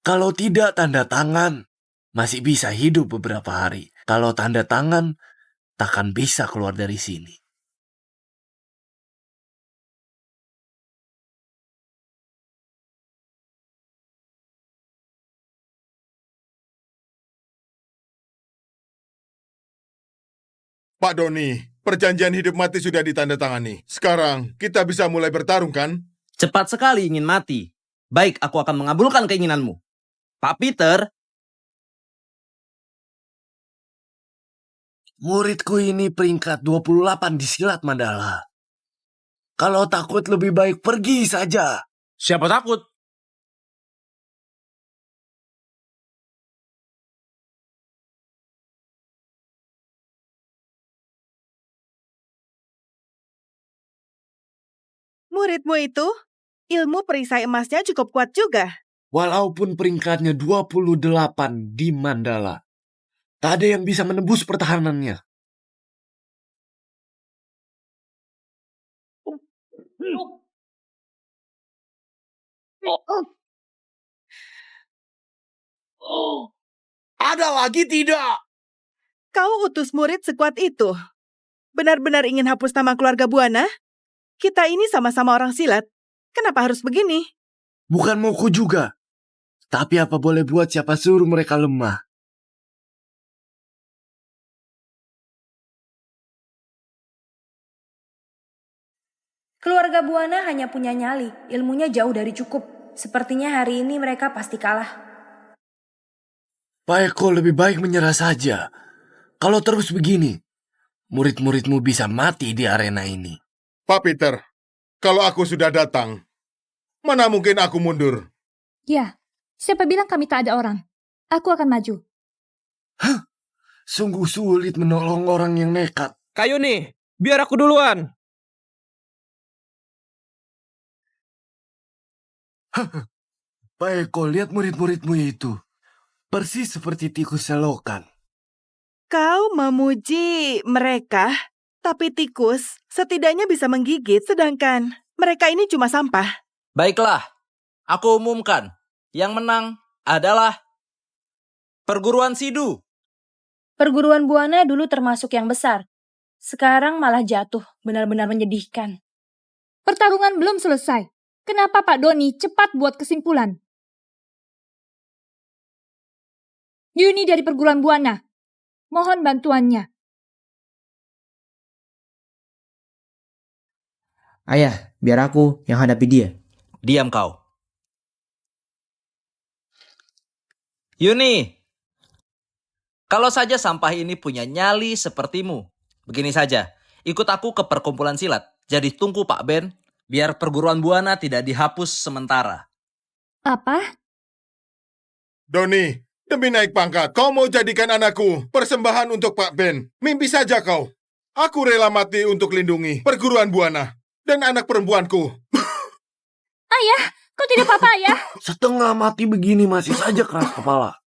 Kalau tidak tanda tangan, masih bisa hidup beberapa hari. Kalau tanda tangan, takkan bisa keluar dari sini. Pak Doni, perjanjian hidup mati sudah ditandatangani. Sekarang kita bisa mulai bertarung kan? Cepat sekali ingin mati. Baik, aku akan mengabulkan keinginanmu. Pak Peter, Muridku ini peringkat 28 di silat Mandala. Kalau takut lebih baik pergi saja. Siapa takut? Muridmu itu, ilmu perisai emasnya cukup kuat juga. Walaupun peringkatnya 28 di Mandala, tak ada yang bisa menembus pertahanannya. Ada lagi tidak? Kau utus murid sekuat itu. Benar-benar ingin hapus nama keluarga Buana? Kita ini sama-sama orang silat. Kenapa harus begini? Bukan mauku juga. Tapi apa boleh buat, siapa suruh mereka lemah? Keluarga Buana hanya punya nyali, ilmunya jauh dari cukup. Sepertinya hari ini mereka pasti kalah. Pak Eko lebih baik menyerah saja. Kalau terus begini, murid-muridmu bisa mati di arena ini. Pak Peter, kalau aku sudah datang, mana mungkin aku mundur? Ya, siapa bilang kami tak ada orang? Aku akan maju. Sungguh sulit menolong orang yang nekat. Kayu nih, biar aku duluan. Pak Eko, lihat murid-muridmu itu. Persis seperti tikus selokan. Kau memuji mereka, tapi tikus setidaknya bisa menggigit, sedangkan mereka ini cuma sampah. baiklah. Aku umumkan. Yang menang adalah perguruan Sidu. Perguruan Buana dulu termasuk yang besar. Sekarang malah jatuh, benar-benar menyedihkan. Pertarungan belum selesai. Kenapa Pak Doni cepat buat kesimpulan? Yuni dari perguruan Buana. Mohon bantuannya. Ayah, biar aku yang hadapi dia. Diam kau. Yuni, kalau saja sampah ini punya nyali sepertimu, begini saja, ikut aku ke perkumpulan silat. Jadi tunggu Pak Ben, biar perguruan Buana tidak dihapus sementara. Apa? Doni, demi naik pangkat, kau mau jadikan anakku persembahan untuk Pak Ben. Mimpi saja kau. Aku rela mati untuk lindungi perguruan Buana dan anak perempuanku. Ayah, kau tidak apa-apa ayah? Setengah mati begini masih saja keras kepala.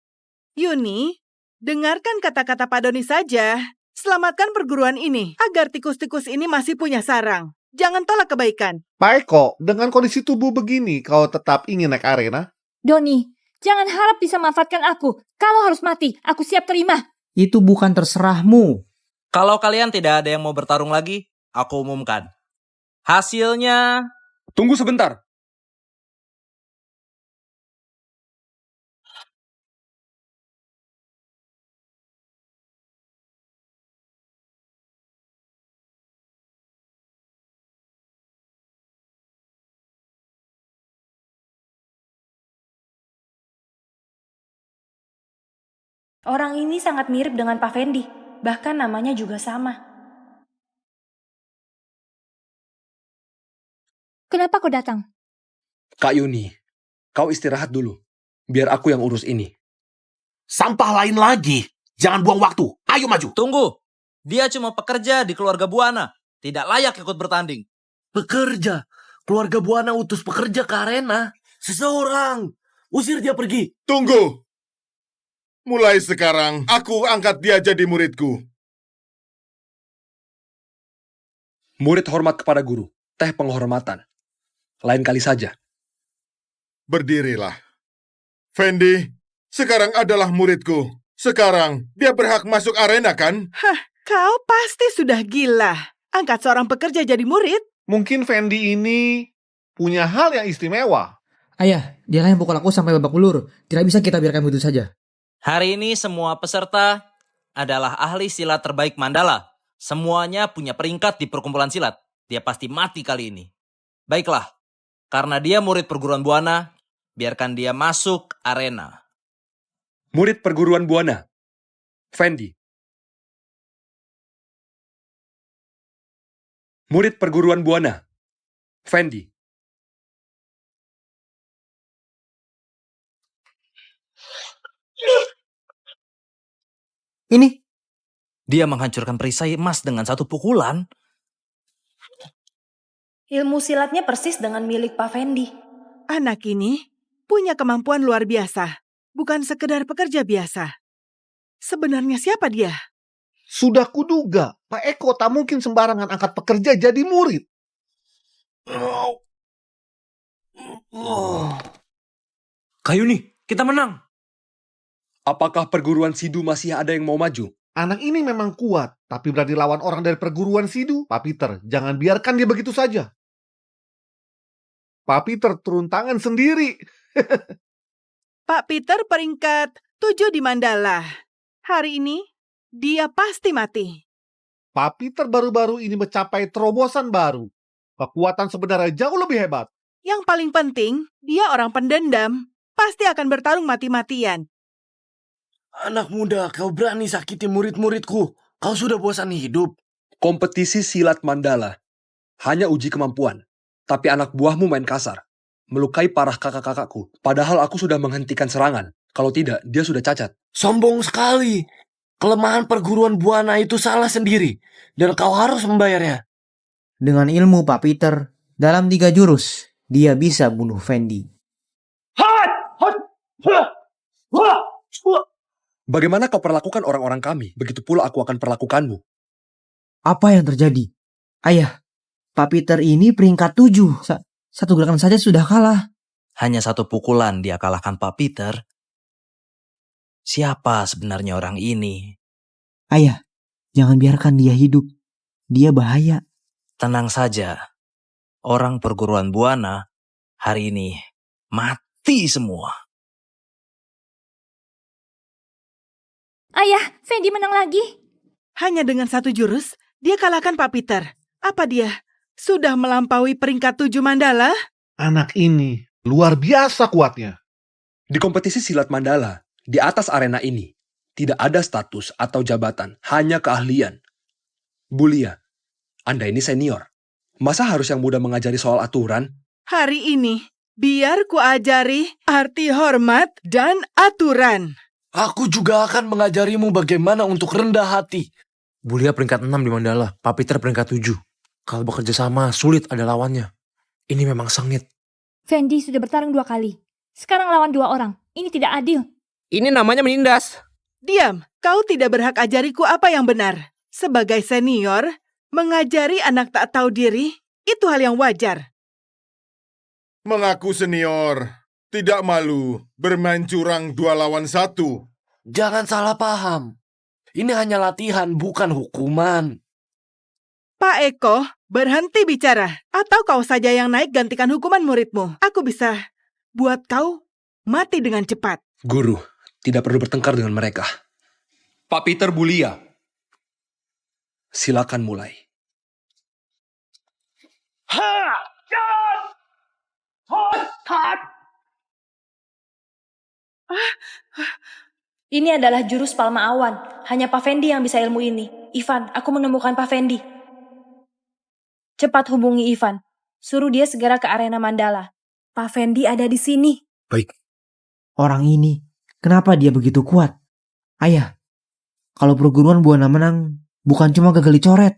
Yuni, dengarkan kata-kata Pak Doni saja. Selamatkan perguruan ini, agar tikus-tikus ini masih punya sarang. Jangan tolak kebaikan. Pak Eko, dengan kondisi tubuh begini, kau tetap ingin naik arena? Doni, jangan harap bisa manfaatkan aku. Kalau harus mati, aku siap terima. Itu bukan terserahmu. Kalau kalian tidak ada yang mau bertarung lagi, aku umumkan. Hasilnya... Tunggu sebentar. Orang ini sangat mirip dengan Pak Fendi, bahkan namanya juga sama. Kenapa kau datang? Kak Yuni, kau istirahat dulu. Biar aku yang urus ini. Sampah lain lagi. Jangan buang waktu. Ayo maju. Tunggu. Dia cuma pekerja di keluarga Buana. Tidak layak ikut bertanding. Pekerja? Keluarga Buana utus pekerja ke arena. Seseorang. Usir dia pergi. Tunggu. Mulai sekarang, aku angkat dia jadi muridku. Murid hormat kepada guru. Teh penghormatan. Lain kali saja. Berdirilah. Fendi, sekarang adalah muridku. Sekarang, dia berhak masuk arena kan? Hah, kau pasti sudah gila. Angkat seorang pekerja jadi murid. Mungkin Fendi ini punya hal yang istimewa. Ayah, dia yang pukul aku sampai babak belur. Tidak bisa kita biarkan begitu saja. Hari ini semua peserta adalah ahli silat terbaik Mandala. Semuanya punya peringkat di perkumpulan silat. Dia pasti mati kali ini. Baiklah, Karena dia murid perguruan Buana, biarkan dia masuk arena. Murid perguruan Buana, Fendi. Murid perguruan Buana, Fendi. Ini, Dia menghancurkan perisai emas dengan satu pukulan. Ilmu silatnya persis dengan milik Pak Fendi. Anak ini punya kemampuan luar biasa. Bukan sekedar pekerja biasa. Sebenarnya siapa dia? Sudah kuduga, Pak Eko tak mungkin sembarangan angkat pekerja jadi murid. Kayuni, kita menang. Apakah perguruan Sidu masih ada yang mau maju? Anak ini memang kuat, tapi berani lawan orang dari perguruan Sidu. Pak Peter, jangan biarkan dia begitu saja. Pak Peter turun tangan sendiri. Pak Peter peringkat 7 di Mandala. Hari ini, dia pasti mati. Pak Peter baru-baru ini mencapai terobosan baru. Kekuatan sebenarnya jauh lebih hebat. Yang paling penting, dia orang pendendam. Pasti akan bertarung mati-matian. Anak muda, kau berani sakiti murid-muridku. Kau sudah bosan hidup. Kompetisi silat Mandala hanya uji kemampuan. Tapi anak buahmu main kasar. Melukai parah kakak-kakakku. Padahal aku sudah menghentikan serangan. Kalau tidak, dia sudah cacat. Sombong sekali. Kelemahan perguruan Buana itu salah sendiri. Dan kau harus membayarnya. dengan ilmu Pak Peter, dalam 3 jurus, dia bisa bunuh Fendi. Bagaimana kau perlakukan orang-orang kami, begitu pula aku akan perlakukanmu. Apa yang terjadi? Ayah, Pak Peter ini peringkat 7. Satu gerakan saja sudah kalah. Hanya satu pukulan dia kalahkan Pak Peter. Siapa sebenarnya orang ini? Ayah, jangan biarkan dia hidup. Dia bahaya. Tenang saja. Orang perguruan Buana hari ini mati semua. Ayah, Fendi menang lagi. Hanya dengan 1 jurus, dia kalahkan Pak Peter. Apa dia sudah melampaui peringkat 7 Mandala? Anak ini luar biasa kuatnya. Di kompetisi silat Mandala, di atas arena ini, tidak ada status atau jabatan, hanya keahlian. Bulia, Anda ini senior. Masa harus yang muda mengajari soal aturan? Hari ini, biar ku ajari arti hormat dan aturan. Aku juga akan mengajarimu bagaimana untuk rendah hati. Bulia peringkat 6 di Mandala, Pak Peter peringkat 7. Kalau bekerja sama, sulit ada lawannya. Ini memang sengit. Fendi sudah bertarung 2 kali. Sekarang lawan 2 orang. Ini tidak adil. Ini namanya menindas. Diam, kau tidak berhak ajariku apa yang benar. Sebagai senior, mengajari anak tak tahu diri, itu hal yang wajar. Mengaku senior, tidak malu bermain curang 2 lawan 1. Jangan salah paham. Ini hanya latihan, bukan hukuman. Pak Eko, berhenti bicara. Atau kau saja yang naik gantikan hukuman muridmu. Aku bisa buat kau mati dengan cepat. Guru, tidak perlu bertengkar dengan mereka. Pak Peter Bulia, silakan mulai. Ini adalah jurus Palma Awan. Hanya Pak Fendi yang bisa ilmu ini. Ivan, aku menemukan Pak Fendi. Cepat hubungi Ivan. Suruh dia segera ke arena Mandala. Pak Fendi ada di sini. Baik. Orang ini, kenapa dia begitu kuat? Ayah, kalau perguruan Buana menang, bukan cuma gagal dicoret.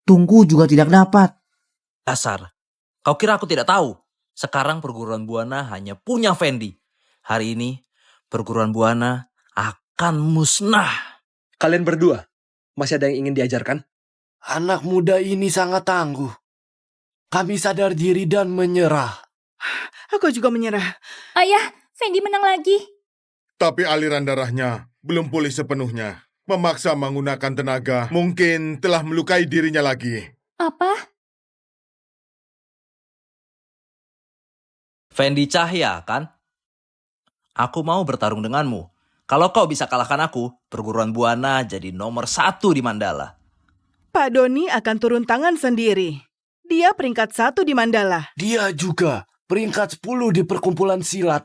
Tungku juga tidak dapat. Dasar, kau kira aku tidak tahu? Sekarang perguruan Buana hanya punya Fendi. Hari ini, perguruan Buana akan musnah. Kalian berdua, masih ada yang ingin diajarkan? Anak muda ini sangat tangguh. Kami sadar diri dan menyerah. Aku juga menyerah. Ayah, Fendi menang lagi. Tapi aliran darahnya belum pulih sepenuhnya. Memaksa menggunakan tenaga mungkin telah melukai dirinya lagi. Apa? Fendi Cahya, kan? Aku mau bertarung denganmu. Kalau kau bisa kalahkan aku, perguruan Buana jadi nomor 1 di Mandala. Pak Doni akan turun tangan sendiri. Dia peringkat 1 di Mandala. Dia juga peringkat 10 di perkumpulan silat.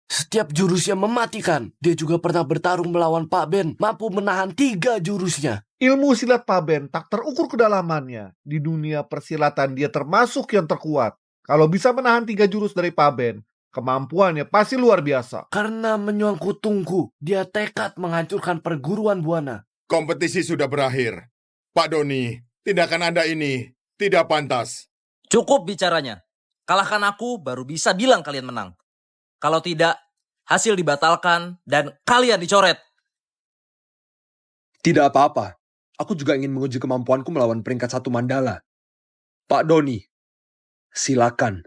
Setiap jurusnya mematikan. Dia juga pernah bertarung melawan Pak Ben, mampu menahan 3 jurusnya. Ilmu silat Pak Ben tak terukur kedalamannya. Di dunia persilatan dia termasuk yang terkuat. Kalau bisa menahan 3 jurus dari Pak Ben, kemampuannya pasti luar biasa. Karena menyuangku tunggu, dia tekad menghancurkan perguruan Buana. Kompetisi sudah berakhir. Pak Doni, tindakan Anda ini tidak pantas. Cukup bicaranya. Kalahkan aku, baru bisa bilang kalian menang. Kalau tidak, hasil dibatalkan dan kalian dicoret. Tidak apa-apa. Aku juga ingin menguji kemampuanku melawan peringkat 1 Mandala. Pak Doni, silakan.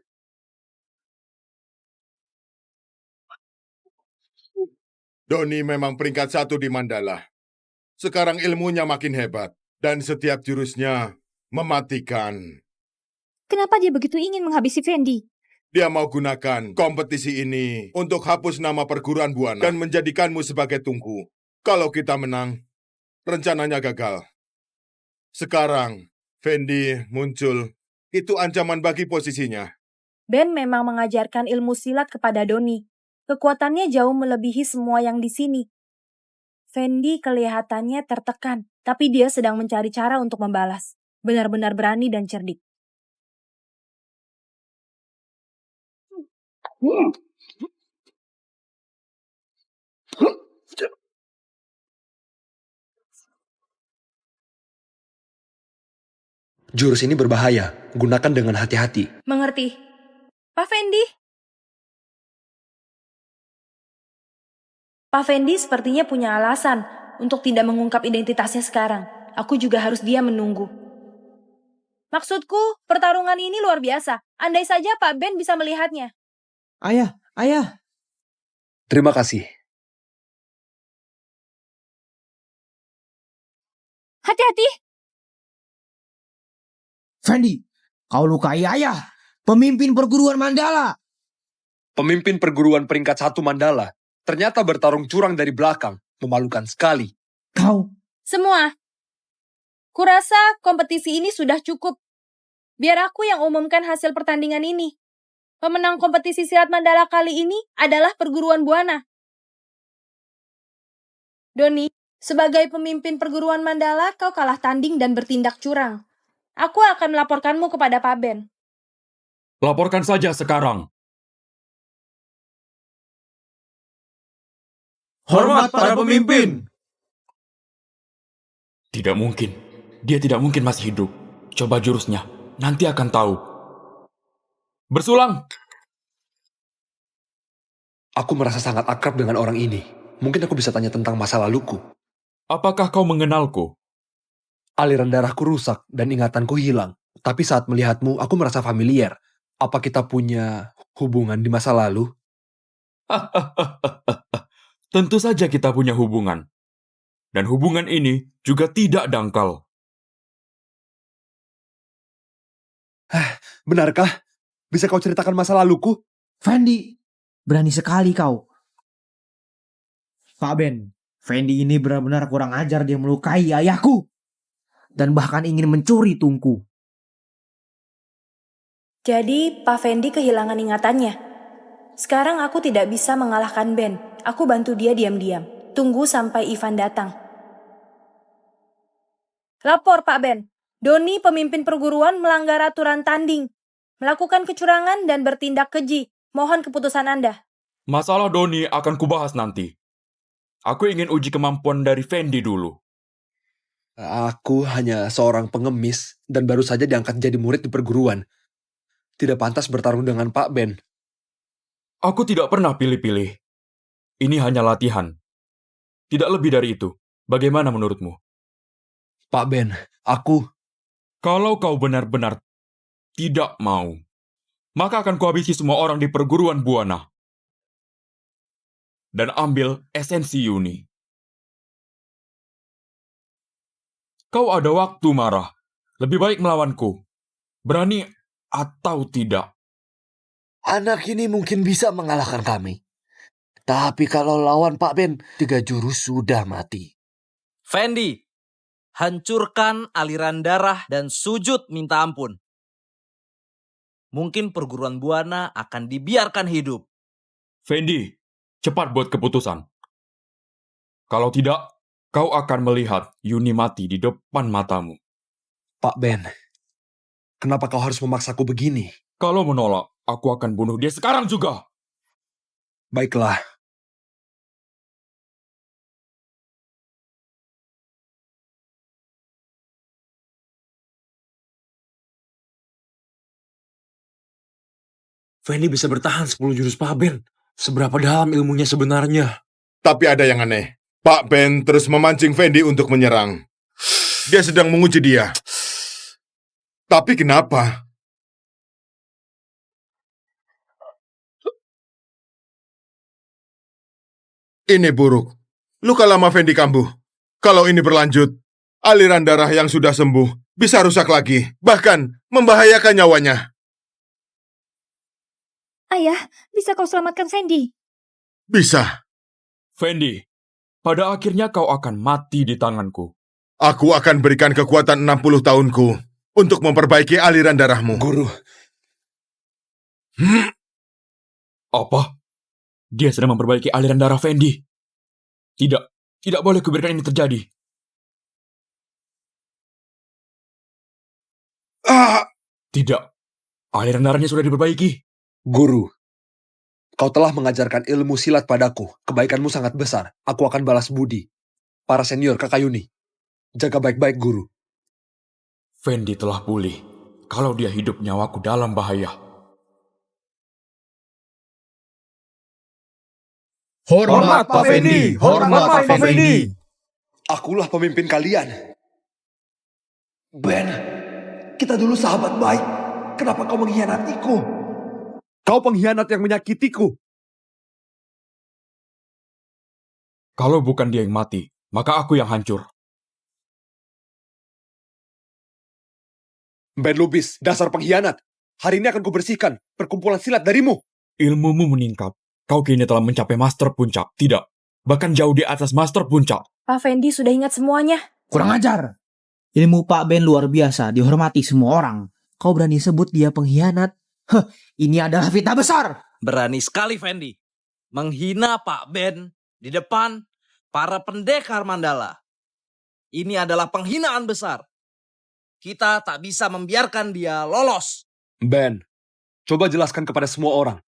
Doni memang peringkat 1 di Mandala. Sekarang ilmunya makin hebat. Dan setiap jurusnya mematikan. Kenapa dia begitu ingin menghabisi Fendi? Dia mau gunakan kompetisi ini untuk hapus nama perguruan Buana dan menjadikanmu sebagai tungku. Kalau kita menang, rencananya gagal. Sekarang, Fendi muncul. Itu ancaman bagi posisinya. Ben memang mengajarkan ilmu silat kepada Doni. Kekuatannya jauh melebihi semua yang di sini. Fendi kelihatannya tertekan, tapi dia sedang mencari cara untuk membalas. Benar-benar berani dan cerdik. Jurus ini berbahaya. Gunakan dengan hati-hati. Mengerti. Pak Fendi? Pak Fendi sepertinya punya alasan untuk tidak mengungkap identitasnya sekarang. Aku juga harus dia menunggu. Maksudku, pertarungan ini luar biasa. Andai saja Pak Ben bisa melihatnya. Ayah, ayah. Terima kasih. Hati-hati. Fendi, kau lukai ayah. Pemimpin perguruan Mandala. Pemimpin perguruan peringkat 1 Mandala ternyata bertarung curang dari belakang. Memalukan sekali. Kau. Semua. Kurasa kompetisi ini sudah cukup. Biar aku yang umumkan hasil pertandingan ini. Pemenang kompetisi silat Mandala kali ini adalah perguruan Buana. Doni, sebagai pemimpin perguruan Mandala, kau kalah tanding dan bertindak curang. Aku akan melaporkanmu kepada Pak Ben. Laporkan saja sekarang. Hormat para pemimpin. Tidak mungkin. Dia tidak mungkin masih hidup. Coba jurusnya. Nanti akan tahu. Bersulang. Aku merasa sangat akrab dengan orang ini. Mungkin aku bisa tanya tentang masa laluku. Apakah kau mengenalku? Aliran darahku rusak dan ingatanku hilang. Tapi saat melihatmu, aku merasa familiar. Apa kita punya hubungan di masa lalu? Tentu saja kita punya hubungan. Dan hubungan ini juga tidak dangkal. Benarkah? Bisa kau ceritakan masa laluku? Fendi, berani sekali kau. Pak Ben, Fendi ini benar-benar kurang ajar, dia melukai ayahku. Dan bahkan ingin mencuri tungku. Jadi, Pak Fendi kehilangan ingatannya. Sekarang aku tidak bisa mengalahkan Ben. Aku bantu dia diam-diam. Tunggu sampai Ivan datang. Lapor, Pak Ben. Doni, pemimpin perguruan, melanggar aturan tanding. Melakukan kecurangan dan bertindak keji. Mohon keputusan Anda. Masalah Doni akan kubahas nanti. Aku ingin uji kemampuan dari Fendi dulu. Aku hanya seorang pengemis dan baru saja diangkat jadi murid di perguruan. Tidak pantas bertarung dengan Pak Ben. Aku tidak pernah pilih-pilih. Ini hanya latihan. Tidak lebih dari itu. Bagaimana menurutmu? Pak Ben, aku... Kalau kau benar-benar tidak mau, maka akan kuhabisi semua orang di perguruan Buana. Dan ambil esensi Yuni. Kau ada waktu marah. Lebih baik melawanku. Berani atau tidak. Anak ini mungkin bisa mengalahkan kami. Tapi kalau lawan Pak Ben, 3 jurus sudah mati. Fendi, hancurkan aliran darah dan sujud minta ampun. mungkin perguruan Buana akan dibiarkan hidup. Fendi, cepat buat keputusan. Kalau tidak, kau akan melihat Yuni mati di depan matamu. Pak Ben, kenapa kau harus memaksaku begini? Kalau menolak, aku akan bunuh dia sekarang juga. Baiklah. Fendi bisa bertahan 10 jurus Pak Ben. Seberapa dalam ilmunya sebenarnya? Tapi ada yang aneh. Pak Ben terus memancing Fendi untuk menyerang. Dia sedang menguji dia. Tapi kenapa? Ini buruk. Luka lama Fendi kambuh. Kalau ini berlanjut, aliran darah yang sudah sembuh bisa rusak lagi. Bahkan membahayakan nyawanya. Ayah, bisa kau selamatkan Fendi? Bisa. Fendi, pada akhirnya kau akan mati di tanganku. Aku akan berikan kekuatan 60 tahunku untuk memperbaiki aliran darahmu. Guru. Apa? Dia sedang memperbaiki aliran darah Fendi. Tidak boleh kubiarkan ini terjadi. Tidak, aliran darahnya sudah diperbaiki. Guru, kau telah mengajarkan ilmu silat padaku. Kebaikanmu sangat besar. Aku akan balas budi. Para senior Kakak Yuni, jaga baik-baik, Guru. Fendi telah pulih. Kalau dia hidup, nyawaku dalam bahaya. Hormat Pak Fendi! Hormat Pak Fendi! Akulah pemimpin kalian. Ben, kita dulu sahabat baik. Kenapa kau mengkhianatiku? Kau pengkhianat yang menyakitiku. Kalau bukan dia yang mati, maka aku yang hancur. Ben Lubis, dasar pengkhianat. Hari ini akan kubersihkan perkumpulan silat darimu. Ilmumu meningkat. Kau kini telah mencapai master puncak. Tidak, bahkan jauh di atas master puncak. Pak Fendi sudah ingat semuanya. Kurang ajar. Ilmu Pak Ben luar biasa, dihormati semua orang. Kau berani sebut dia pengkhianat? Ini adalah fitnah besar. Berani sekali Fendi menghina Pak Ben di depan para pendekar Mandala. Ini adalah penghinaan besar. Kita tak bisa membiarkan dia lolos. Ben, coba jelaskan kepada semua orang.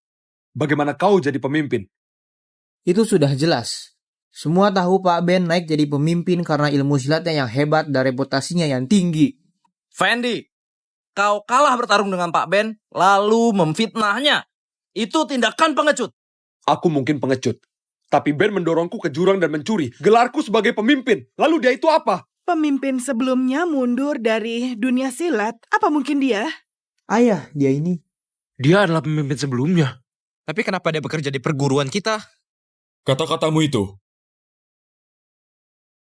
Bagaimana kau jadi pemimpin? Itu sudah jelas. Semua tahu Pak Ben naik jadi pemimpin karena ilmu silatnya yang hebat dan reputasinya yang tinggi. Fendi, kau kalah bertarung dengan Pak Ben, lalu memfitnahnya. Itu tindakan pengecut. Aku mungkin pengecut. Tapi Ben mendorongku ke jurang dan mencuri gelarku sebagai pemimpin. Lalu dia itu apa? Pemimpin sebelumnya mundur dari dunia silat. Apa mungkin dia? Ayah, dia ini. Dia adalah pemimpin sebelumnya. Tapi kenapa dia bekerja di perguruan kita? Kata-katamu itu.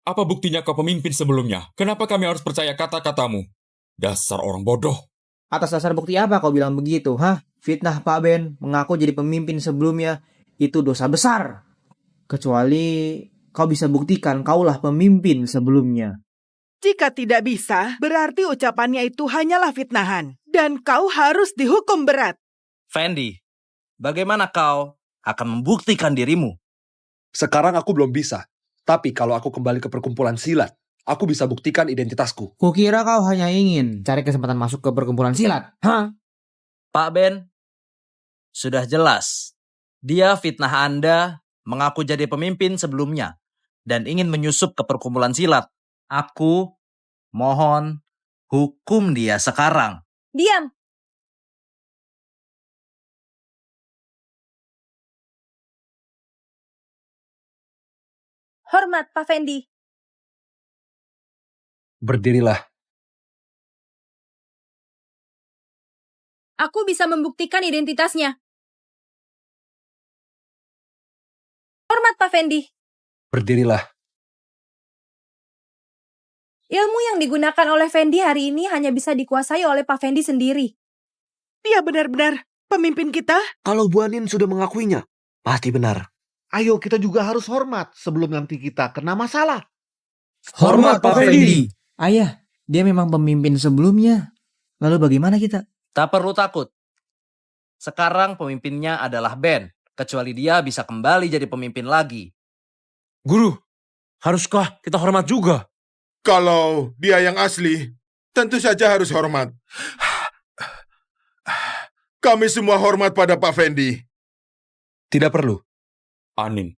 Apa buktinya kau pemimpin sebelumnya? Kenapa kami harus percaya kata-katamu? Dasar orang bodoh. Atas dasar bukti apa kau bilang begitu, hah? Fitnah Pak Ben mengaku jadi pemimpin sebelumnya itu dosa besar. Kecuali kau bisa buktikan kaulah pemimpin sebelumnya. Jika tidak bisa, berarti ucapannya itu hanyalah fitnahan. Dan kau harus dihukum berat. Fendi, bagaimana kau akan membuktikan dirimu? Sekarang aku belum bisa. Tapi kalau aku kembali ke perkumpulan silat, aku bisa buktikan identitasku. Kukira kau hanya ingin cari kesempatan masuk ke perkumpulan silat. Hah? Pak Ben, sudah jelas. Dia fitnah Anda mengaku jadi pemimpin sebelumnya dan ingin menyusup ke perkumpulan silat. Aku mohon hukum dia sekarang. Diam. Hormat Pak Fendi. Berdirilah. Aku bisa membuktikan identitasnya. Hormat Pak Fendi. Berdirilah. Ilmu yang digunakan oleh Fendi hari ini hanya bisa dikuasai oleh Pak Fendi sendiri. Dia benar-benar pemimpin kita? Kalau Bu Anin sudah mengakuinya, pasti benar. Ayo kita juga harus hormat sebelum nanti kita kena masalah. Hormat Pak Fendi. Ayah, dia memang pemimpin sebelumnya. Lalu bagaimana kita? Tak perlu takut. Sekarang pemimpinnya adalah Ben. Kecuali dia bisa kembali jadi pemimpin lagi. Guru, haruskah kita hormat juga? Kalau dia yang asli, tentu saja harus hormat. Kami semua hormat pada Pak Fendi. Tidak perlu. Anin,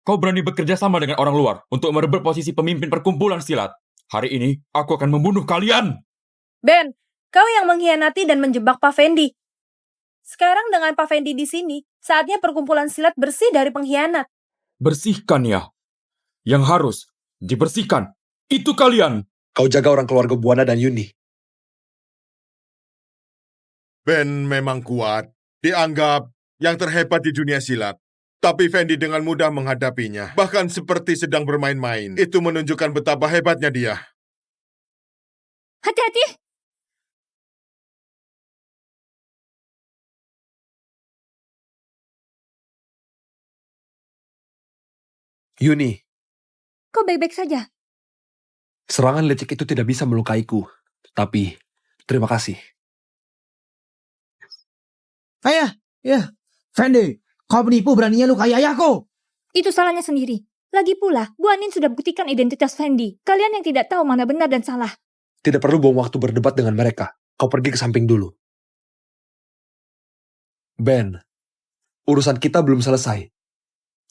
kau berani bekerja sama dengan orang luar untuk merebut posisi pemimpin perkumpulan silat. Hari ini, aku akan membunuh kalian. Ben, kau yang mengkhianati dan menjebak Pak Fendi. Sekarang dengan Pak Fendi di sini, saatnya perkumpulan silat bersih dari pengkhianat. Bersihkan ya. Yang harus dibersihkan. Itu kalian. Kau jaga orang keluarga Buana dan Yuni. Ben memang kuat, dianggap yang terhebat di dunia silat. Tapi Fendi dengan mudah menghadapinya, bahkan seperti sedang bermain-main. Itu menunjukkan betapa hebatnya dia. Hati-hati! Yuni, Kau baik-baik saja? serangan lecek itu tidak bisa melukaiku. Tapi, terima kasih. Ayah, ya. Fendi, kau penipu beraninya lukai ayahku. Itu salahnya sendiri. Lagi pula, Bu Anin sudah buktikan identitas Fendi. Kalian yang tidak tahu mana benar dan salah. Tidak perlu buang waktu berdebat dengan mereka. Kau pergi ke samping dulu. Ben, urusan kita belum selesai.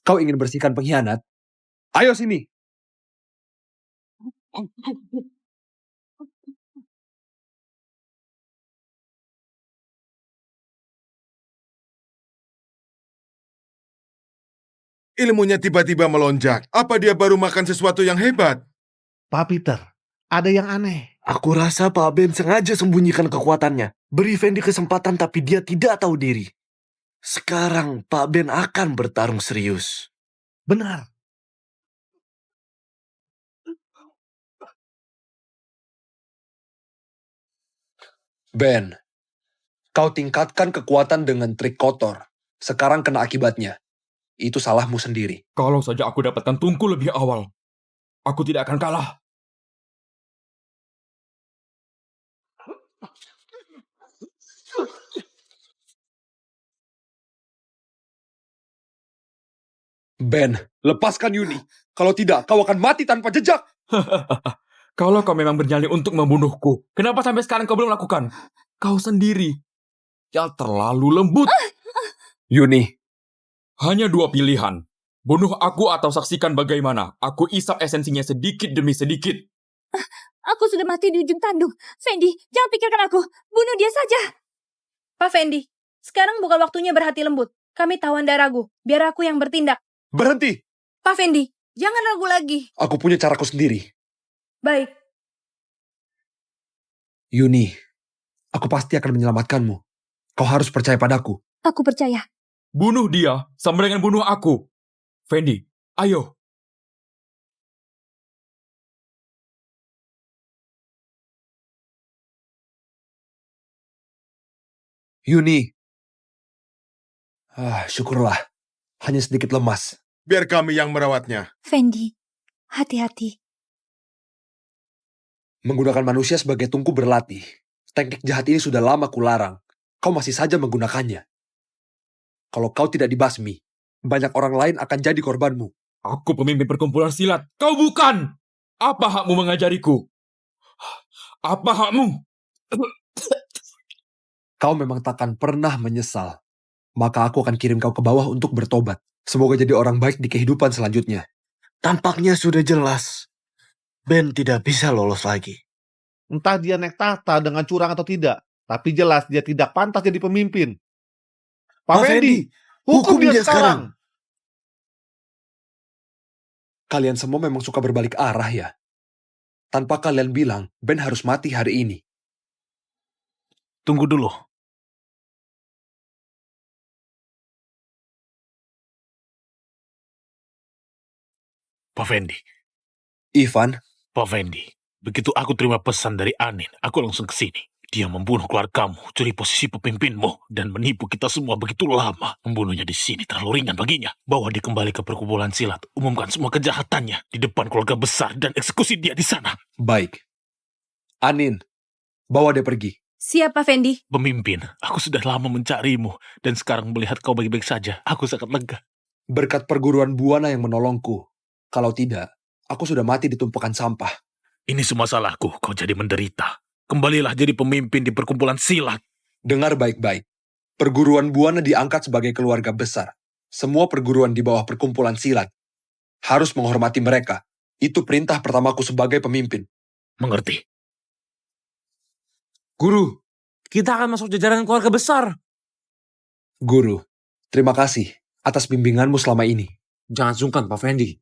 Kau ingin bersihkan pengkhianat? Ayo sini. Ilmunya tiba-tiba melonjak. Apa dia baru makan sesuatu yang hebat? Pak Peter, ada yang aneh. Aku rasa Pak Ben sengaja sembunyikan kekuatannya. Beri Fendi kesempatan tapi dia tidak tahu diri. Sekarang Pak Ben akan bertarung serius. Benar. Ben, kau tingkatkan kekuatan dengan trik kotor. Sekarang kena akibatnya. Itu salahmu sendiri. Kalau saja aku dapatkan Tungku lebih awal, aku tidak akan kalah. Ben, lepaskan Yuni. Kalau tidak, kau akan mati tanpa jejak. Kalau kau memang bernyali untuk membunuhku, kenapa sampai sekarang kau belum lakukan? Kau sendiri. Ya terlalu lembut. Yuni. Hanya dua pilihan. Bunuh aku atau saksikan bagaimana aku isap esensinya sedikit demi sedikit. Aku sudah mati di ujung tanduk. Fendi, jangan pikirkan aku. Bunuh dia saja. Pak Fendi, sekarang bukan waktunya berhati lembut. Kami tahu Anda ragu. Biar aku yang bertindak. Berhenti. Pak Fendi, jangan ragu lagi. Aku punya caraku sendiri. Baik. Yuni, aku pasti akan menyelamatkanmu. Kau harus percaya padaku. Aku percaya. Bunuh dia sama dengan bunuh aku. Fendi, ayo. Yuni. Syukurlah. Hanya sedikit lemas. Biar kami yang merawatnya. Fendi, hati-hati. Menggunakan manusia sebagai tungku berlatih. Teknik jahat ini sudah lama kularang. Kau masih saja menggunakannya. Kalau kau tidak dibasmi, banyak orang lain akan jadi korbanmu. Aku pemimpin perkumpulan silat. Kau bukan. Apa hakmu mengajariku? Apa hakmu? Kau memang takkan pernah menyesal. Maka aku akan kirim kau ke bawah untuk bertobat. Semoga jadi orang baik di kehidupan selanjutnya. Tampaknya sudah jelas. Ben tidak bisa lolos lagi. Entah dia naik tahta dengan curang atau tidak, tapi jelas dia tidak pantas jadi pemimpin. Pak Fendi, hukum dia sekarang. Kalian semua memang suka berbalik arah ya. Tanpa kalian bilang, Ben harus mati hari ini. Tunggu dulu. Pak Fendi. Ivan. Pak Fendi, begitu aku terima pesan dari Anin, aku langsung ke sini. Dia membunuh keluargamu, curi posisi pemimpinmu, dan menipu kita semua begitu lama. Membunuhnya di sini terlalu ringan baginya. Bawa dia kembali ke perkumpulan silat, umumkan semua kejahatannya di depan keluarga besar dan eksekusi dia di sana. Baik. Anin, bawa dia pergi. Siap, Pak Fendi. Pemimpin, aku sudah lama mencarimu, dan sekarang melihat kau baik-baik saja, aku sangat lega. Berkat perguruan Buana yang menolongku. Kalau tidak, aku sudah mati di tumpukan sampah. Ini semua salahku, kau jadi menderita. Kembalilah jadi pemimpin di perkumpulan silat. Dengar baik-baik. Perguruan Buana diangkat sebagai keluarga besar. Semua perguruan di bawah perkumpulan silat harus menghormati mereka. Itu perintah pertamaku sebagai pemimpin. Mengerti. Guru, kita akan masuk jajaran keluarga besar. Guru, terima kasih atas bimbinganmu selama ini. Jangan sungkan, Pak Fendi.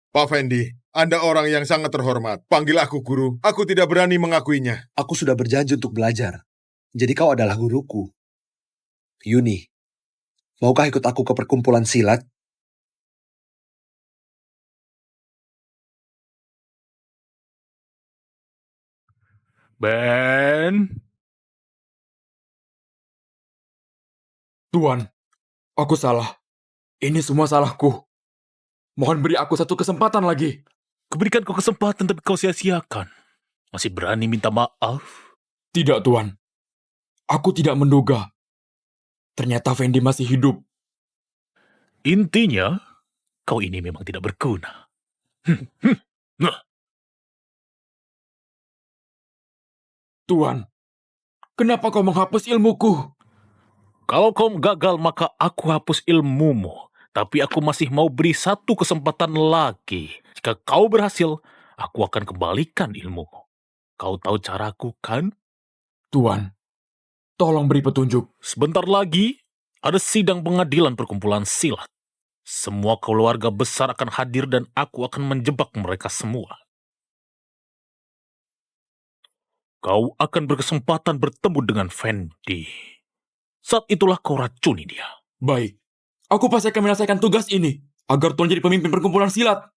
Pak Fendi, Anda orang yang sangat terhormat. Panggil aku guru. Aku tidak berani mengakuinya. Aku sudah berjanji untuk belajar. Jadi kau adalah guruku. Yuni, maukah ikut aku ke perkumpulan silat? Ben, Tuan, aku salah. Ini semua salahku. Mohon beri aku satu kesempatan lagi. kuberikan kau kesempatan tapi kau sia-siakan. Masih berani minta maaf? Tidak, Tuan. Aku tidak menduga. Ternyata Fendi masih hidup. Intinya, kau ini memang tidak berguna. Nah, Tuan, kenapa kau menghapus ilmuku? kalau kau gagal maka aku hapus ilmumu. Tapi aku masih mau beri satu kesempatan lagi. Jika kau berhasil, aku akan kembalikan ilmumu. Kau tahu caraku, kan? Tuan, tolong beri petunjuk. Sebentar lagi, ada sidang pengadilan perkumpulan silat. Semua keluarga besar akan hadir dan aku akan menjebak mereka semua. Kau akan berkesempatan bertemu dengan Fendi. Saat itulah kau racuni dia. Baik, aku pasti akan menyelesaikan tugas ini agar Tuan jadi pemimpin perkumpulan silat.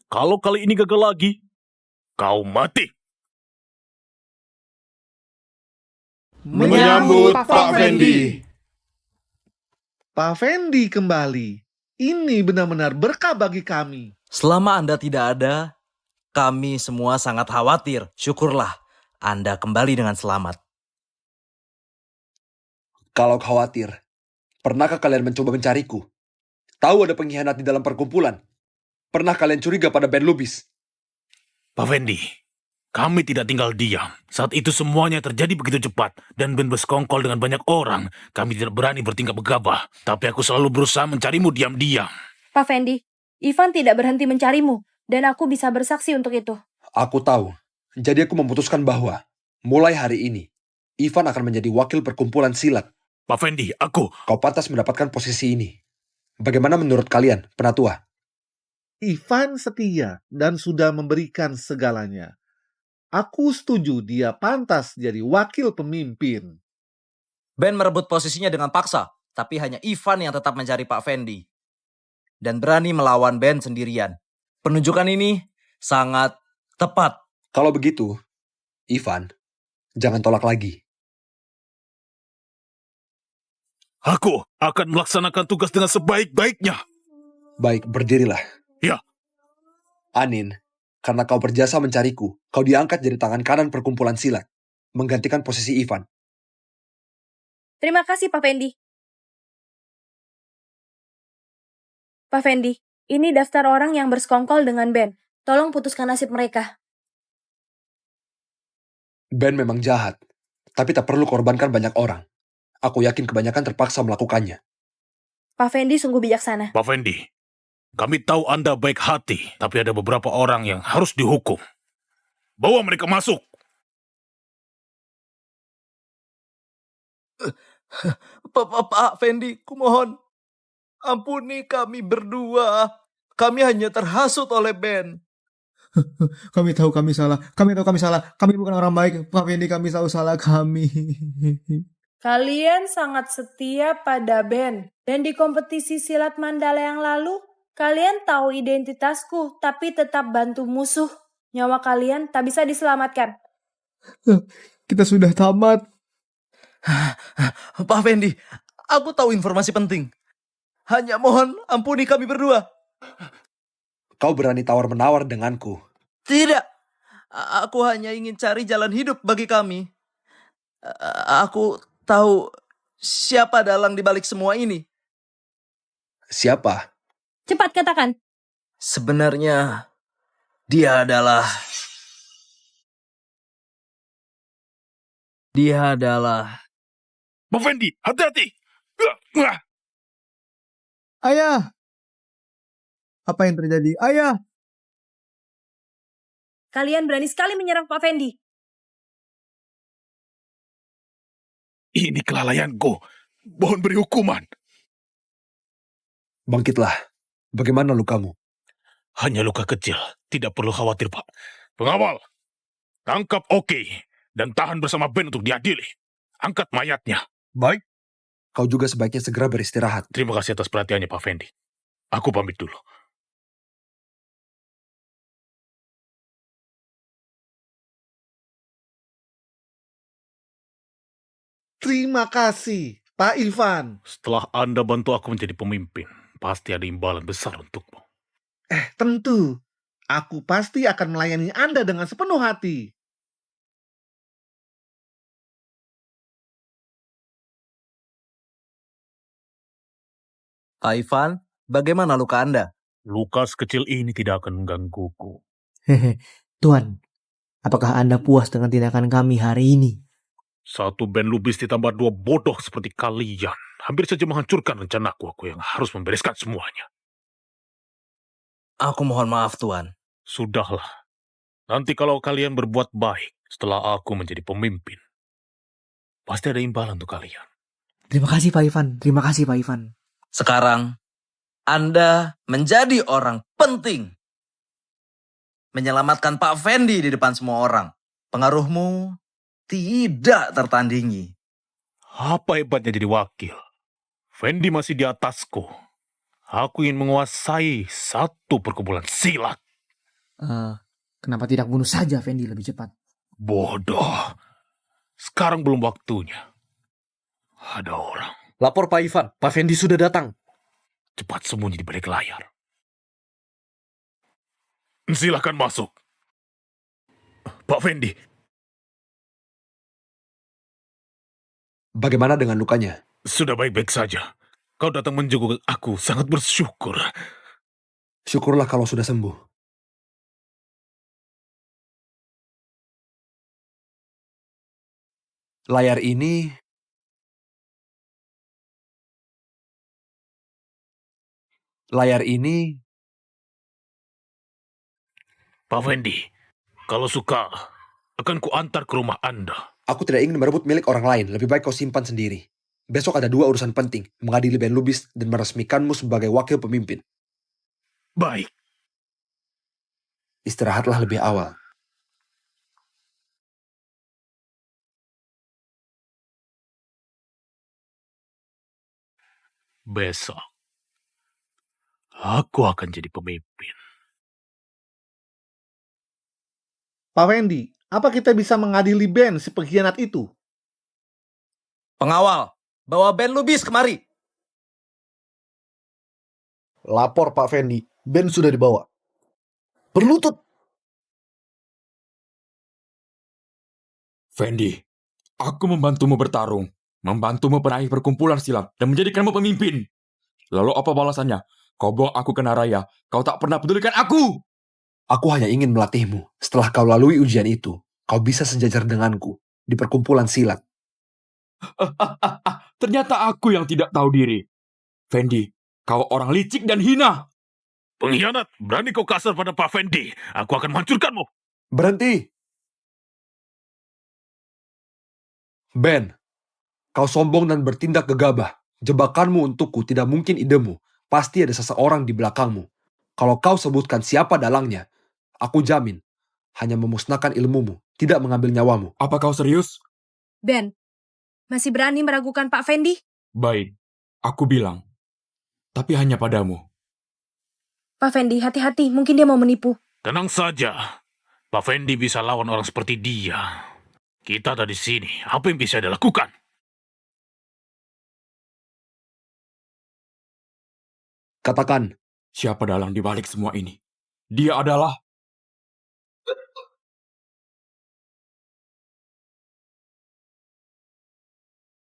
Kalau kali ini gagal lagi, kau mati. Menyambut Pak Fendi. Pak Fendi kembali. Ini benar-benar berkah bagi kami. Selama Anda tidak ada, kami semua sangat khawatir. Syukurlah Anda kembali dengan selamat. Kalau khawatir, pernahkah kalian mencoba mencariku? Tahu ada pengkhianat di dalam perkumpulan? Pernah kalian curiga pada Ben Lubis? Pak Fendi, kami tidak tinggal diam. Saat itu semuanya terjadi begitu cepat dan Ben bersekongkol dengan banyak orang. Kami tidak berani bertingkah gegabah, tapi aku selalu berusaha mencarimu diam-diam. Pak Fendi, Ivan tidak berhenti mencarimu, dan aku bisa bersaksi untuk itu. Aku tahu. Jadi aku memutuskan bahwa mulai hari ini, Ivan akan menjadi wakil perkumpulan silat. Pak Fendi, aku... Kau pantas mendapatkan posisi ini. Bagaimana menurut kalian, penatua? Ivan setia dan sudah memberikan segalanya. Aku setuju dia pantas jadi wakil pemimpin. Ben merebut posisinya dengan paksa, tapi hanya Ivan yang tetap mencari Pak Fendi. Dan berani melawan Ben sendirian. Penunjukan ini sangat tepat. Kalau begitu, Ivan, jangan tolak lagi. Aku akan melaksanakan tugas dengan sebaik-baiknya. Baik, berdirilah. Ya. Anin, karena kau berjasa mencariku, kau diangkat jadi tangan kanan perkumpulan silat, menggantikan posisi Ivan. Terima kasih, Pak Fendi. Pak Fendi, ini daftar orang yang bersekongkol dengan Ben. Tolong putuskan nasib mereka. Ben memang jahat, tapi tak perlu korbankan banyak orang. Aku yakin kebanyakan terpaksa melakukannya. Pak Fendi sungguh bijaksana. Pak Fendi, kami tahu Anda baik hati, tapi ada beberapa orang yang harus dihukum. Bawa mereka masuk. Pak Fendi, kumohon. Ampuni kami berdua. Kami hanya terhasut oleh Ben. Kami tahu kami salah. Kami tahu kami salah. Kami bukan orang baik. Pak Fendi, kami tahu salah kami. Kalian sangat setia pada Ben. Dan di kompetisi silat Mandala yang lalu, kalian tahu identitasku, tapi tetap bantu musuh. Nyawa kalian tak bisa diselamatkan. Kita sudah tamat. Pak Fendi, aku tahu informasi penting. Hanya mohon ampuni kami berdua. Kau berani tawar-menawar denganku. Tidak, aku hanya ingin cari jalan hidup bagi kami. Aku tahu siapa dalang di balik semua ini. Siapa? Cepat katakan. Sebenarnya dia adalah Pak Fendi, hati-hati! Ayah! Apa yang terjadi? Ayah! Kalian berani sekali menyerang Pak Fendi. Ini kelalaianku. Mohon beri hukuman. Bangkitlah. Bagaimana lukamu? Hanya luka kecil. Tidak perlu khawatir, Pak. Pengawal, tangkap Oki dan tahan bersama Ben untuk diadili. Angkat mayatnya. Baik. Kau juga sebaiknya segera beristirahat. Terima kasih atas perhatiannya, Pak Fendi. Aku pamit dulu. Terima kasih, Pak Ivan. Setelah Anda bantu aku menjadi pemimpin, pasti ada imbalan besar untukmu. Tentu. Aku pasti akan melayani Anda dengan sepenuh hati. Pak Ivan, bagaimana luka Anda? Luka sekecil ini tidak akan menggangguku. Hehe, Tuan, apakah Anda puas dengan tindakan kami hari ini? Satu band lubis ditambah dua bodoh seperti kalian. Hampir saja menghancurkan rencanaku. Aku yang harus membereskan semuanya. Aku mohon maaf, Tuan. Sudahlah. Nanti kalau kalian berbuat baik setelah aku menjadi pemimpin, pasti ada imbalan untuk kalian. Terima kasih Pak Ivan, terima kasih Pak Ivan. Sekarang, Anda menjadi orang penting. Menyelamatkan Pak Fendi di depan semua orang. Pengaruhmu tidak tertandingi. Apa hebatnya jadi wakil? Fendi masih di atasku. Aku ingin menguasai satu perkumpulan silat. Kenapa tidak bunuh saja Fendi lebih cepat? Bodoh. Sekarang belum waktunya. Ada orang. Lapor Pak Ivan, Pak Fendi sudah datang. Cepat sembunyi di balik layar. Silakan masuk. Pak Fendi. Bagaimana dengan lukanya? Sudah baik-baik saja. Kau datang menjenguk aku, sangat bersyukur. Syukurlah kalau sudah sembuh. Layar ini... Pak Fendi, kalau suka, akan kuantar ke rumah Anda. Aku tidak ingin merebut milik orang lain, lebih baik kau simpan sendiri. Besok ada 2 urusan penting, mengadili Ben Lubis dan meresmikanmu sebagai wakil pemimpin. Baik. Istirahatlah lebih awal. Besok, aku akan jadi pemimpin. Pak Fendi, apa kita bisa mengadili Ben si pengkhianat itu? Pengawal, bawa Ben Lubis kemari. Lapor Pak Fendi, Ben sudah dibawa. Berlutut. Fendi, aku membantumu bertarung, membantumu peraih perkumpulan silat, dan menjadikanmu pemimpin. Lalu apa balasannya? Kau bawa aku ke Naraya, kau tak pernah pedulikan aku. Aku hanya ingin melatihmu. Setelah kau lalui ujian itu, kau bisa sejajar denganku di perkumpulan silat. Ternyata aku yang tidak tahu diri. Fendi, kau orang licik dan hina. Pengkhianat, berani kau kasar pada Pak Fendi. Aku akan menghancurkanmu. Berhenti! Ben, kau sombong dan bertindak gegabah. Jebakanmu untukku tidak mungkin idemu. Pasti ada seseorang di belakangmu. Kalau kau sebutkan siapa dalangnya, aku jamin hanya memusnahkan ilmumu, tidak mengambil nyawamu. Apa kau serius? Ben, masih berani meragukan Pak Fendi? Baik, aku bilang. Tapi hanya padamu. Pak Fendi, hati-hati, mungkin dia mau menipu. Tenang saja. Pak Fendi bisa lawan orang seperti dia. Kita ada di sini. Apa yang bisa dilakukan? Katakan. Siapa dalang di balik semua ini? Dia adalah...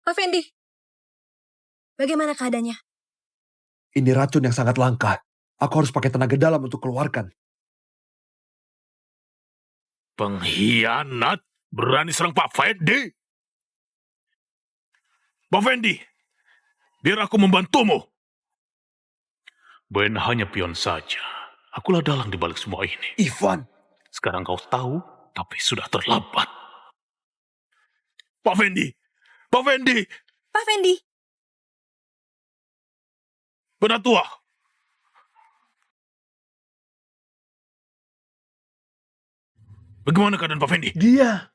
Pak Fendi, bagaimana keadaannya? Ini racun yang sangat langka. Aku harus pakai tenaga dalam untuk keluarkan. Pengkhianat, berani serang Pak Fendi. Pak Fendi, biar aku membantumu. Ben hanya pion saja. Akulah dalang di balik semua ini. Ivan. Sekarang kau tahu, tapi sudah terlambat. Pak Fendi! Pak Fendi! Pak Fendi! Penatua! Bagaimana keadaan Pak Fendi? Dia,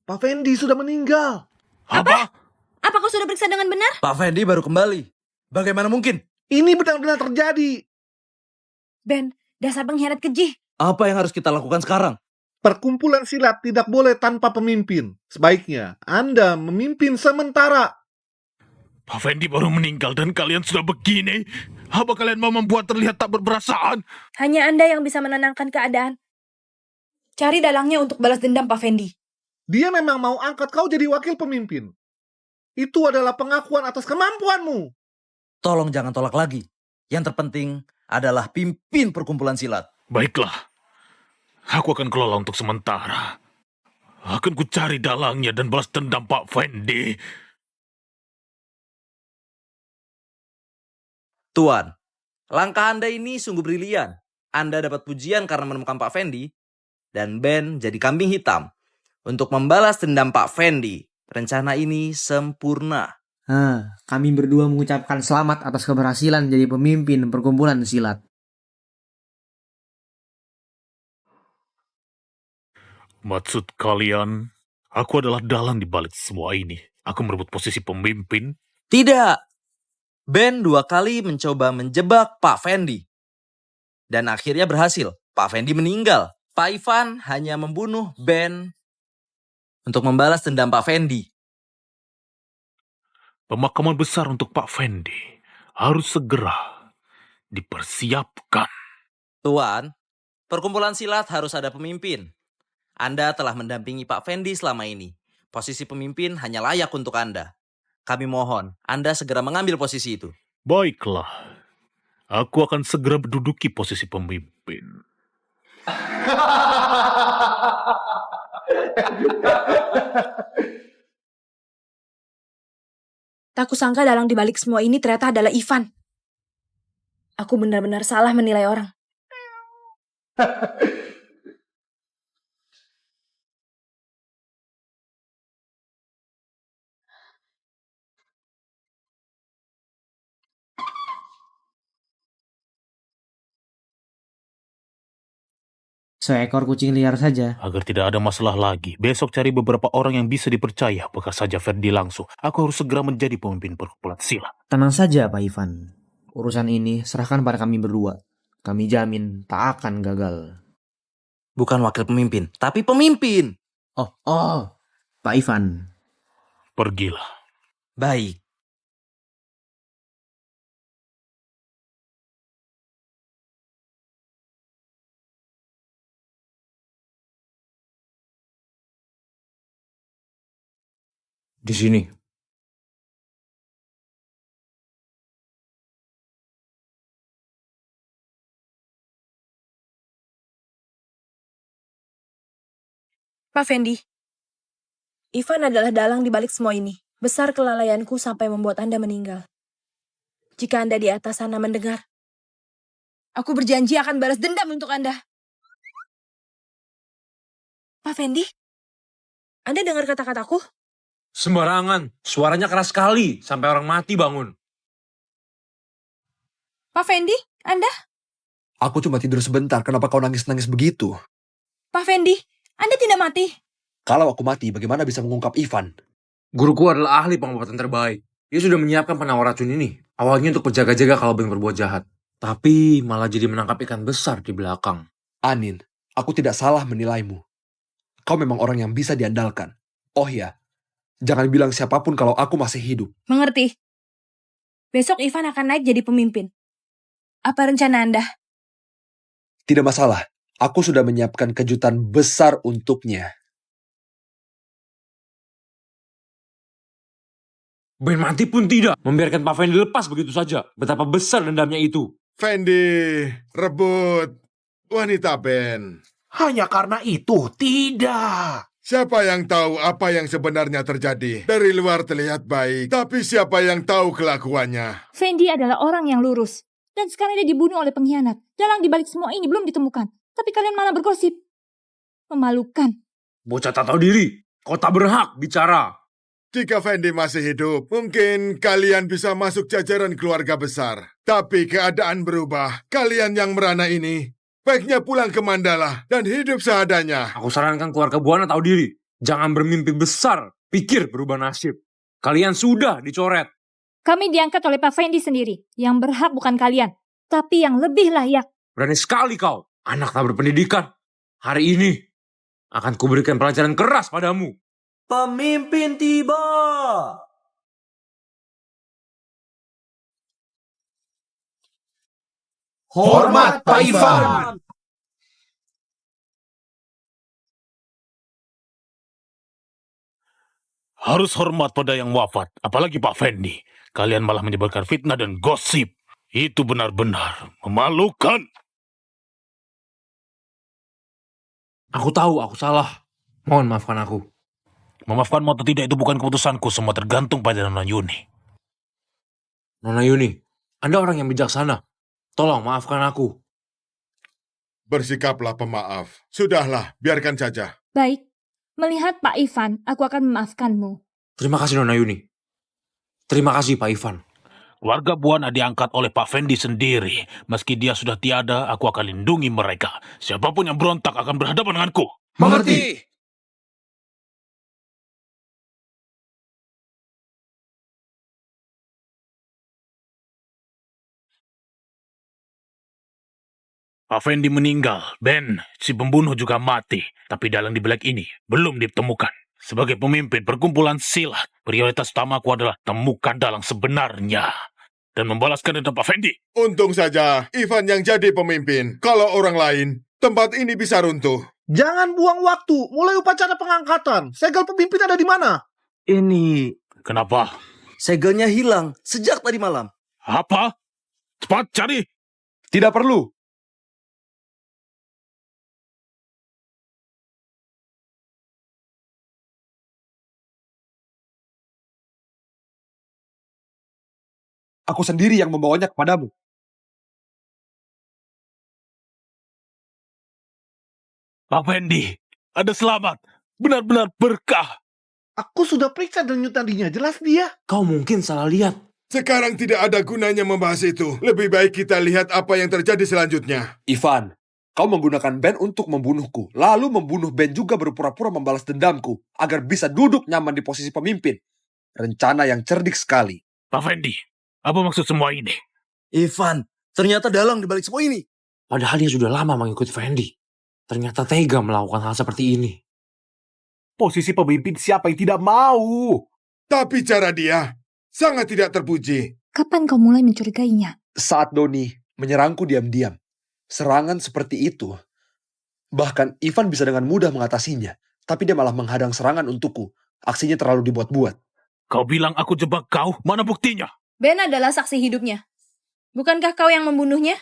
Pak Fendi sudah meninggal. Apa? Apa kau sudah periksa dengan benar? Pak Fendi baru kembali. Bagaimana mungkin? Ini benar-benar terjadi. Ben, dasar pengkhianat keji. Apa yang harus kita lakukan sekarang? Perkumpulan silat tidak boleh tanpa pemimpin. Sebaiknya Anda memimpin sementara. Pak Fendi baru meninggal dan kalian sudah begini. Apa kalian mau membuat terlihat tak berperasaan? Hanya Anda yang bisa menenangkan keadaan. Cari dalangnya untuk balas dendam, Pak Fendi. Dia memang mau angkat kau jadi wakil pemimpin. Itu adalah pengakuan atas kemampuanmu. Tolong jangan tolak lagi. Yang terpenting adalah pimpin perkumpulan silat. Baiklah. Aku akan kelola untuk sementara. Akan ku cari dalangnya dan balas dendam Pak Fendi. Tuan, langkah Anda ini sungguh brilian. Anda dapat pujian karena menemukan Pak Fendi. Dan Ben jadi kambing hitam. Untuk membalas dendam Pak Fendi. Rencana ini sempurna. Kami berdua mengucapkan selamat atas keberhasilan jadi pemimpin perkumpulan silat. Maksud kalian, aku adalah dalang di balik semua ini. Aku merebut posisi pemimpin. Tidak. Ben 2 kali mencoba menjebak Pak Fendi. Dan akhirnya berhasil. Pak Fendi meninggal. Pak Ivan hanya membunuh Ben untuk membalas dendam Pak Fendi. Pemakaman besar untuk Pak Fendi harus segera dipersiapkan. Tuan, perkumpulan silat harus ada pemimpin. Anda telah mendampingi Pak Fendi selama ini. Posisi pemimpin hanya layak untuk Anda. Kami mohon, Anda segera mengambil posisi itu. Baiklah, aku akan segera menduduki posisi pemimpin. Tak kusangka dalang di balik semua ini ternyata adalah Ivan. Aku benar-benar salah menilai orang. Seekor kucing liar saja. Agar tidak ada masalah lagi, besok cari beberapa orang yang bisa dipercaya, bekas saja Ferdi langsung. Aku harus segera menjadi pemimpin perkumpulan silat. Tenang saja Pak Ivan. Urusan ini serahkan pada kami berdua. Kami jamin tak akan gagal. Bukan wakil pemimpin, tapi pemimpin. Oh, Pak Ivan. Pergilah. Baik. Di sini. Pak Fendi, Ivan adalah dalang di balik semua ini. Besar kelalaianku sampai membuat Anda meninggal. Jika Anda di atas sana mendengar, aku berjanji akan balas dendam untuk Anda. Pak Fendi, Anda dengar kata-kataku? Sembarangan. Suaranya keras sekali. Sampai orang mati bangun. Pak Fendi, Anda? Aku cuma tidur sebentar. Kenapa kau nangis-nangis begitu? Pak Fendi, Anda tidak mati. Kalau aku mati, bagaimana bisa mengungkap Ivan? Guruku adalah ahli pengobatan terbaik. Dia sudah menyiapkan penawar racun ini. Awalnya untuk berjaga-jaga kalau Ben berbuat jahat. Tapi malah jadi menangkap ikan besar di belakang. Anin, aku tidak salah menilaimu. Kau memang orang yang bisa diandalkan. Oh ya, jangan bilang siapapun kalau aku masih hidup. Mengerti. Besok Ivan akan naik jadi pemimpin. Apa rencana Anda? Tidak masalah. Aku sudah menyiapkan kejutan besar untuknya. Ben mati pun tidak membiarkan Pak Fendi lepas begitu saja. Betapa besar dendamnya itu. Fendi, rebut wanita Ben. Hanya karena itu, tidak. Siapa yang tahu apa yang sebenarnya terjadi? Dari luar terlihat baik, tapi siapa yang tahu kelakuannya? Fendi adalah orang yang lurus. Dan sekarang dia dibunuh oleh pengkhianat. Dalang dibalik semua ini belum ditemukan. Tapi kalian malah bergosip. Memalukan. Bocah tak tahu diri. Kau tak berhak bicara. Jika Fendi masih hidup, mungkin kalian bisa masuk jajaran keluarga besar. Tapi keadaan berubah. Kalian yang merana ini, baiknya pulang ke Mandala dan hidup seadanya. Aku sarankan keluarga Buana tahu diri. Jangan bermimpi besar. Pikir berubah nasib. Kalian sudah dicoret. Kami diangkat oleh Pak Fendi sendiri. Yang berhak bukan kalian. Tapi yang lebih layak. Berani sekali kau. Anak tak berpendidikan. Hari ini akan kuberikan pelajaran keras padamu. Pemimpin tiba. Hormat Pak Ivan. Harus hormat pada yang wafat, apalagi Pak Fendi. Kalian malah menyebarkan fitnah dan gosip. Itu benar-benar memalukan. Aku tahu aku salah. Mohon maafkan aku. Memaafkanmu atau tidak itu bukan keputusanku, semua tergantung pada Nona Yuni. Nona Yuni, Anda orang yang bijaksana. Tolong maafkan aku. Bersikaplah pemaaf. Sudahlah, biarkan saja. Baik. Melihat Pak Ivan, aku akan memaafkanmu. Terima kasih Nona Yuni. Terima kasih Pak Ivan. Keluarga Buana diangkat oleh Pak Fendi sendiri. Meski dia sudah tiada, aku akan lindungi mereka. Siapapun yang berontak akan berhadapan denganku. Mengerti. Pak Fendi meninggal, Ben, si pembunuh juga mati. Tapi dalang di balik ini belum ditemukan. Sebagai pemimpin perkumpulan silat, prioritas utamaku adalah temukan dalang sebenarnya. Dan membalaskan dendam Pak Fendi. Untung saja Ivan yang jadi pemimpin. Kalau orang lain, tempat ini bisa runtuh. Jangan buang waktu, mulai upacara pengangkatan. Segel pemimpin ada di mana? Ini... Kenapa? Segelnya hilang sejak tadi malam. Apa? Cepat cari. Tidak perlu. Aku sendiri yang membawanya kepadamu. Pak Fendi, Anda selamat. Benar-benar berkah. Aku sudah periksa denyut nadinya, jelas dia. Kau mungkin salah lihat. Sekarang tidak ada gunanya membahas itu. Lebih baik kita lihat apa yang terjadi selanjutnya. Ivan, kau menggunakan Ben untuk membunuhku. Lalu membunuh Ben juga berpura-pura membalas dendamku. Agar bisa duduk nyaman di posisi pemimpin. Rencana yang cerdik sekali. Pak Fendi, apa maksud semua ini? Ivan, ternyata dalang dibalik semua ini. Padahal dia sudah lama mengikuti Fendi. Ternyata tega melakukan hal seperti ini. Posisi pemimpin siapa yang tidak mau? Tapi cara dia sangat tidak terpuji. Kapan kau mulai mencurigainya? Saat Doni menyerangku diam-diam. Serangan seperti itu. Bahkan Ivan bisa dengan mudah mengatasinya. Tapi dia malah menghadang serangan untukku. Aksinya terlalu dibuat-buat. Kau bilang aku jebak kau, mana buktinya? Ben adalah saksi hidupnya. Bukankah kau yang membunuhnya?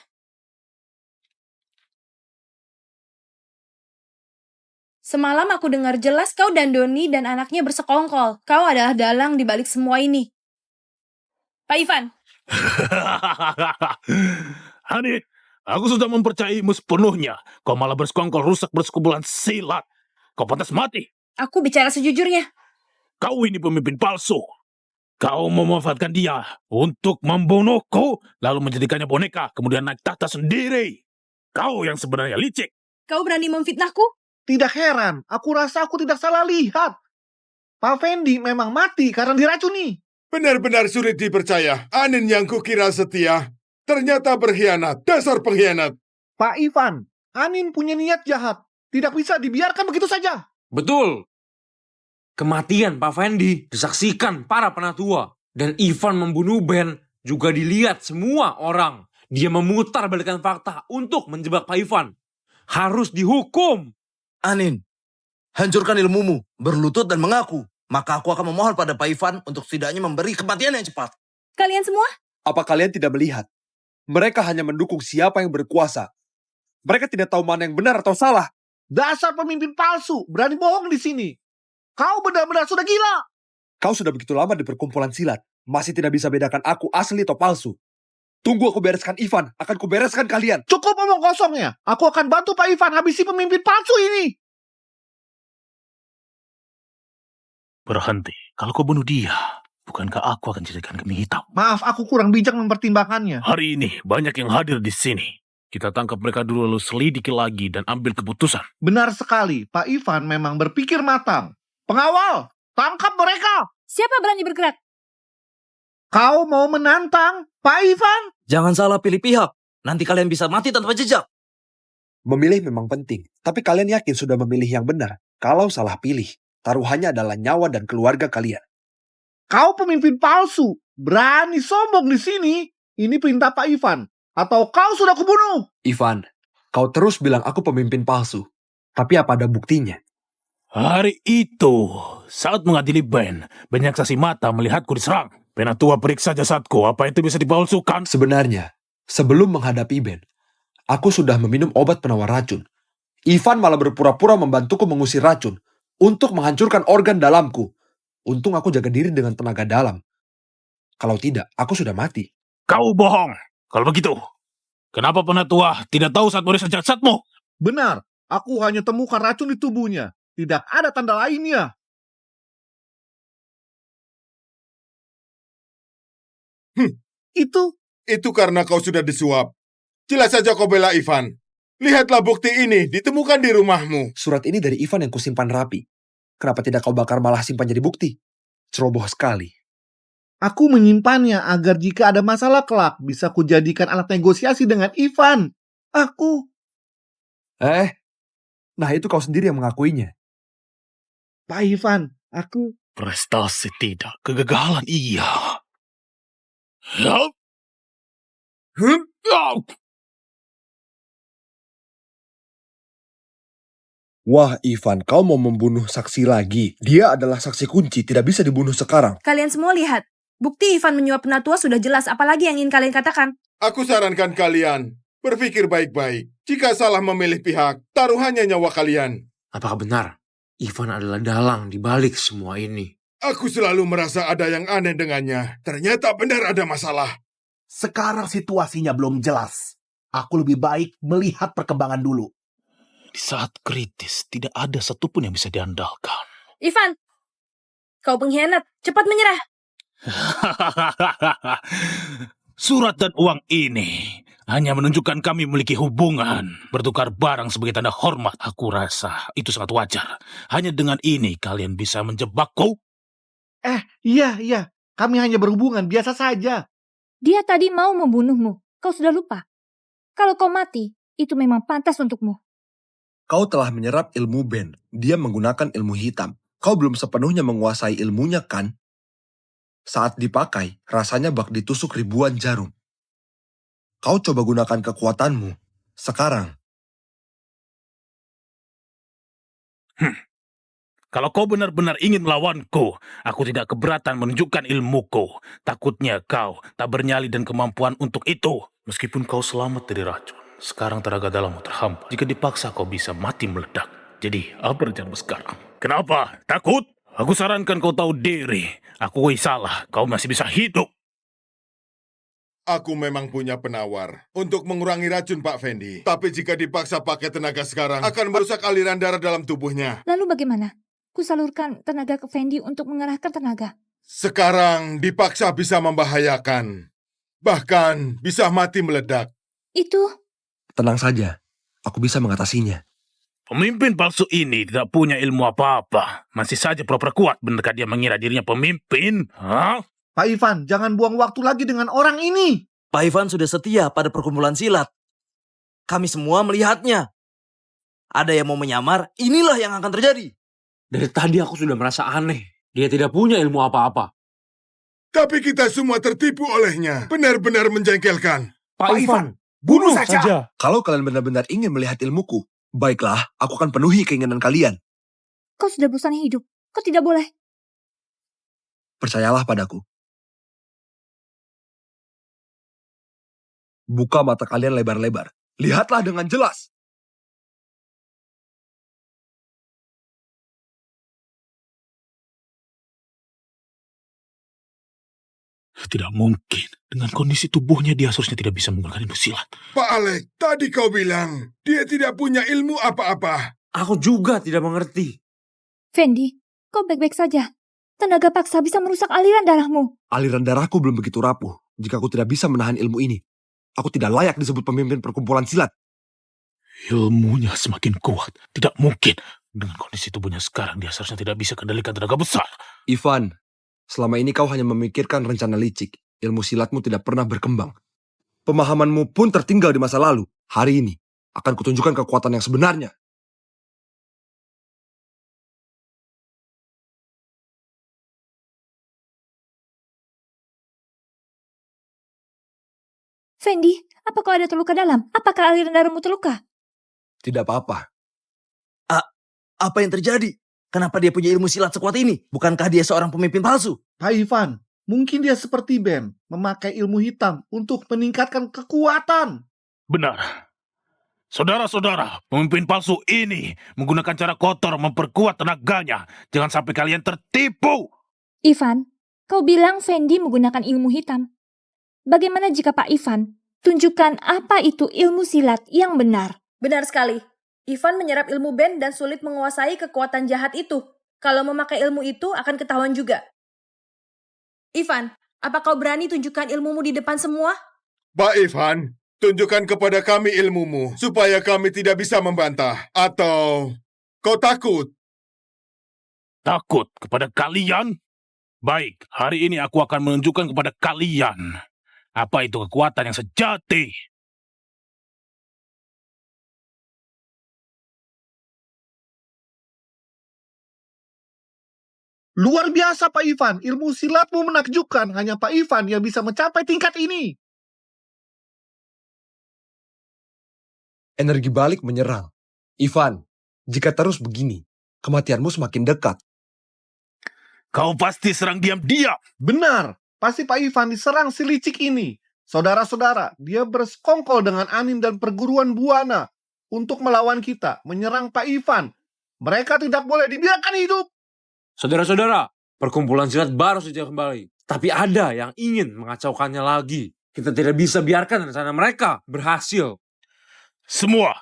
Semalam aku dengar jelas kau dan Doni dan anaknya bersekongkol. Kau adalah dalang di balik semua ini. Pak Ivan. Hani, aku sudah mempercayaimu sepenuhnya. Kau malah bersekongkol rusak bersekumpulan silat. Kau pantas mati. Aku bicara sejujurnya. Kau ini pemimpin palsu. Kau memanfaatkan dia untuk membunuhku, lalu menjadikannya boneka, kemudian naik tahta sendiri. Kau yang sebenarnya licik. Kau berani memfitnahku? Tidak heran, aku rasa aku tidak salah lihat. Pak Fendi memang mati karena diracuni. Benar-benar sulit dipercaya. Anin yang kukira setia, ternyata berkhianat. Dasar pengkhianat. Pak Ivan, Anin punya niat jahat. Tidak bisa dibiarkan begitu saja. Betul. Kematian Pak Fendi disaksikan para penatua. Dan Ivan membunuh Ben juga dilihat semua orang. Dia memutar balikan fakta untuk menjebak Pak Ivan. Harus dihukum. Anin, hancurkan ilmumu, berlutut dan mengaku. maka aku akan memohon pada Pak Ivan untuk setidaknya memberi kematian yang cepat. Kalian semua? Apa kalian tidak melihat? Mereka hanya mendukung siapa yang berkuasa. Mereka tidak tahu mana yang benar atau salah. Dasar pemimpin palsu, berani bohong di sini. Kau benar-benar sudah gila. Kau sudah begitu lama di perkumpulan silat, masih tidak bisa bedakan aku asli atau palsu. Tunggu aku bereskan Ivan, akan kubereskan kalian. Cukup omong kosongnya. Aku akan bantu Pak Ivan habisi pemimpin palsu ini. Berhenti. Kalau kau bunuh dia, bukankah aku akan jadikan kambing hitam? Maaf, aku kurang bijak mempertimbangkannya. Hari ini banyak yang hadir di sini. Kita tangkap mereka dulu lalu selidiki lagi dan ambil keputusan. Benar sekali, Pak Ivan memang berpikir matang. Pengawal, tangkap mereka. Siapa berani bergerak? Kau mau menantang, Pak Ivan? Jangan salah pilih pihak. Nanti kalian bisa mati tanpa jejak. Memilih memang penting, tapi kalian yakin sudah memilih yang benar? Kalau salah pilih, taruhannya adalah nyawa dan keluarga kalian. Kau pemimpin palsu, berani sombong di sini. Ini perintah Pak Ivan. Atau kau sudah kubunuh? Ivan, kau terus bilang aku pemimpin palsu. Tapi apa ada buktinya? Hari itu, saat mengadili Ben, banyak saksi mata melihatku diserang. Penatua periksa jasadku, apa itu bisa dipalsukan? Sebenarnya, sebelum menghadapi Ben, aku sudah meminum obat penawar racun. Ivan malah berpura-pura membantuku mengusir racun untuk menghancurkan organ dalamku. Untung aku jaga diri dengan tenaga dalam. Kalau tidak, aku sudah mati. Kau bohong. Kalau begitu, kenapa penatua tidak tahu saat memeriksa jasadmu? Benar, aku hanya temukan racun di tubuhnya. Tidak ada tanda lainnya. Itu karena kau sudah disuap. Jelas saja kau bela Ivan. Lihatlah bukti ini, ditemukan di rumahmu. Surat ini dari Ivan yang kusimpan rapi. Kenapa tidak kau bakar malah simpan jadi bukti? Ceroboh sekali. Aku menyimpannya agar jika ada masalah kelak bisa kujadikan alat negosiasi dengan Ivan. Aku. Nah itu kau sendiri yang mengakuinya. Pak Ivan, aku. Prestasi tidak, kegagalan iya. Ya. Wah Ivan, kau mau membunuh saksi lagi. Dia adalah saksi kunci, tidak bisa dibunuh sekarang. Kalian semua lihat. Bukti Ivan menyuap penatua sudah jelas, apalagi yang ingin kalian katakan? Aku sarankan kalian, berpikir baik-baik. Jika salah memilih pihak, taruhannya nyawa kalian. Apakah benar Ivan adalah dalang di balik semua ini? Aku selalu merasa ada yang aneh dengannya. Ternyata benar ada masalah. Sekarang situasinya belum jelas. Aku lebih baik melihat perkembangan dulu. Di saat kritis, tidak ada satupun yang bisa diandalkan. Ivan, kau pengkhianat, cepat menyerah. Surat dan uang ini hanya menunjukkan kami memiliki hubungan. Bertukar barang sebagai tanda hormat. Aku rasa itu sangat wajar. Hanya dengan ini kalian bisa menjebakku. Iya. Kami hanya berhubungan biasa saja. Dia tadi mau membunuhmu. Kau sudah lupa. Kalau kau mati, itu memang pantas untukmu. Kau telah menyerap ilmu Ben. Dia menggunakan ilmu hitam. Kau belum sepenuhnya menguasai ilmunya kan? Saat dipakai, rasanya bak ditusuk ribuan jarum. Kau coba gunakan kekuatanmu. Sekarang. Kalau kau benar-benar ingin melawanku, aku tidak keberatan menunjukkan ilmuku. Takutnya kau tak bernyali dan kemampuan untuk itu. Meskipun kau selamat dari racun, sekarang tenaga dalammu terhambat. Jika dipaksa kau bisa mati meledak. Jadi, apa rencanamu sekarang? Kenapa? Takut? Aku sarankan kau tahu diri. Aku salah, kau masih bisa hidup. Aku memang punya penawar untuk mengurangi racun Pak Fendi. Tapi jika dipaksa pakai tenaga sekarang, akan merusak aliran darah dalam tubuhnya. Lalu bagaimana? Kusalurkan tenaga ke Fendi untuk mengerahkan tenaga. Sekarang dipaksa bisa membahayakan. Bahkan bisa mati meledak. Itu. Tenang saja, aku bisa mengatasinya. Pemimpin palsu ini tidak punya ilmu apa-apa. Masih saja pura-pura kuat. Benarkah dia mengira dirinya pemimpin? Hah? Pak Ivan, jangan buang waktu lagi dengan orang ini. Pak Ivan sudah setia pada perkumpulan silat. Kami semua melihatnya. Ada yang mau menyamar, inilah yang akan terjadi. Dari tadi aku sudah merasa aneh. Dia tidak punya ilmu apa-apa. Tapi kita semua tertipu olehnya. Benar-benar menjengkelkan. Pak Ivan, bunuh saja. Kalau kalian benar-benar ingin melihat ilmuku, baiklah, aku akan penuhi keinginan kalian. Kau sudah bosan hidup. Kau tidak boleh. Percayalah padaku. Buka mata kalian lebar-lebar. Lihatlah dengan jelas. Tidak mungkin. Dengan kondisi tubuhnya dia seharusnya tidak bisa menggunakan ilmu silat. Pak Alek, tadi kau bilang dia tidak punya ilmu apa-apa. Aku juga tidak mengerti. Fendi, kau baik-baik saja. Tenaga paksa bisa merusak aliran darahmu. Aliran darahku belum begitu rapuh. Jika aku tidak bisa menahan ilmu ini, aku tidak layak disebut pemimpin perkumpulan silat. Ilmunya semakin kuat. Tidak mungkin. Dengan kondisi tubuhnya sekarang, dia seharusnya tidak bisa kendalikan tenaga besar. Ivan, selama ini kau hanya memikirkan rencana licik. Ilmu silatmu tidak pernah berkembang. Pemahamanmu pun tertinggal di masa lalu. Hari ini, akan kutunjukkan kekuatan yang sebenarnya. Fendi, apa kau ada terluka dalam? Apakah aliran darahmu terluka? Tidak apa-apa. Apa yang terjadi? Kenapa dia punya ilmu silat sekuat ini? Bukankah dia seorang pemimpin palsu? Pak Ivan, mungkin dia seperti Ben, memakai ilmu hitam untuk meningkatkan kekuatan. Benar. Saudara-saudara, pemimpin palsu ini menggunakan cara kotor memperkuat tenaganya. Jangan sampai kalian tertipu. Ivan, kau bilang Fendi menggunakan ilmu hitam. Bagaimana jika Pak Ivan tunjukkan apa itu ilmu silat yang benar? Benar sekali. Ivan menyerap ilmu Ben dan sulit menguasai kekuatan jahat itu. Kalau memakai ilmu itu akan ketahuan juga. Ivan, apa kau berani tunjukkan ilmumu di depan semua? Pak Ivan, tunjukkan kepada kami ilmumu, supaya kami tidak bisa membantah. Atau kau takut? Takut kepada kalian? Baik, hari ini aku akan menunjukkan kepada kalian apa itu kekuatan yang sejati. Luar biasa Pak Ivan, ilmu silatmu menakjubkan. Hanya Pak Ivan yang bisa mencapai tingkat ini. Energi balik menyerang. Ivan, jika terus begini, kematianmu semakin dekat. Kau pasti serang diam-diam. Benar, pasti Pak Ivan diserang si licik ini. Saudara-saudara, dia bersekongkol dengan Anin dan perguruan Buana untuk melawan kita, menyerang Pak Ivan. Mereka tidak boleh dibiarkan hidup. Saudara-saudara, perkumpulan silat baru saja kembali. Tapi ada yang ingin mengacaukannya lagi. Kita tidak bisa biarkan rencana mereka berhasil. Semua,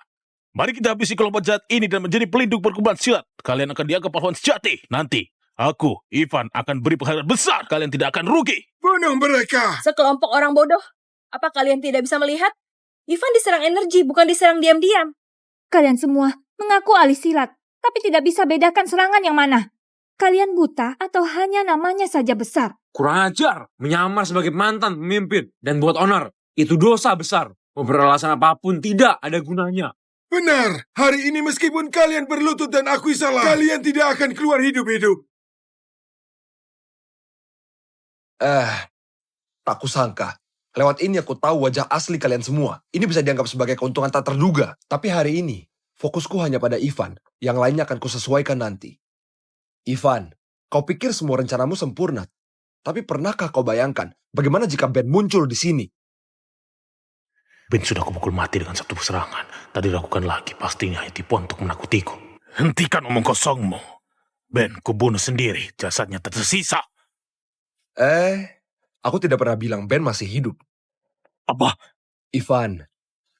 mari kita habisi kelompok jahat ini dan menjadi pelindung perkumpulan silat. Kalian akan dianggap pahlawan sejati. Nanti, aku, Ivan, akan beri penghargaan besar. Kalian tidak akan rugi. Bunuh mereka! Sekelompok orang bodoh. Apa kalian tidak bisa melihat? Ivan diserang energi, bukan diserang diam-diam. Kalian semua mengaku ahli silat, tapi tidak bisa bedakan serangan yang mana. Kalian buta atau hanya namanya saja besar? Kurang ajar, menyamar sebagai mantan pemimpin dan buat onar. Itu dosa besar. Beralasan apapun tidak ada gunanya. Benar, hari ini meskipun kalian berlutut dan akui salah, kalian tidak akan keluar hidup-hidup. Tak kusangka. Lewat ini aku tahu wajah asli kalian semua. Ini bisa dianggap sebagai keuntungan tak terduga. Tapi hari ini, fokusku hanya pada Ivan. Yang lainnya akan kusesuaikan nanti. Ivan, kau pikir semua rencanamu sempurna. Tapi pernahkah kau bayangkan bagaimana jika Ben muncul di sini? Ben sudah kupukul mati dengan satu serangan. Tadi lakukan lagi, pastinya tipu untuk menakutiku. Hentikan omong kosongmu. Ben, kubunuh sendiri, jasadnya tak tersisa. Aku tidak pernah bilang Ben masih hidup. Apa? Ivan,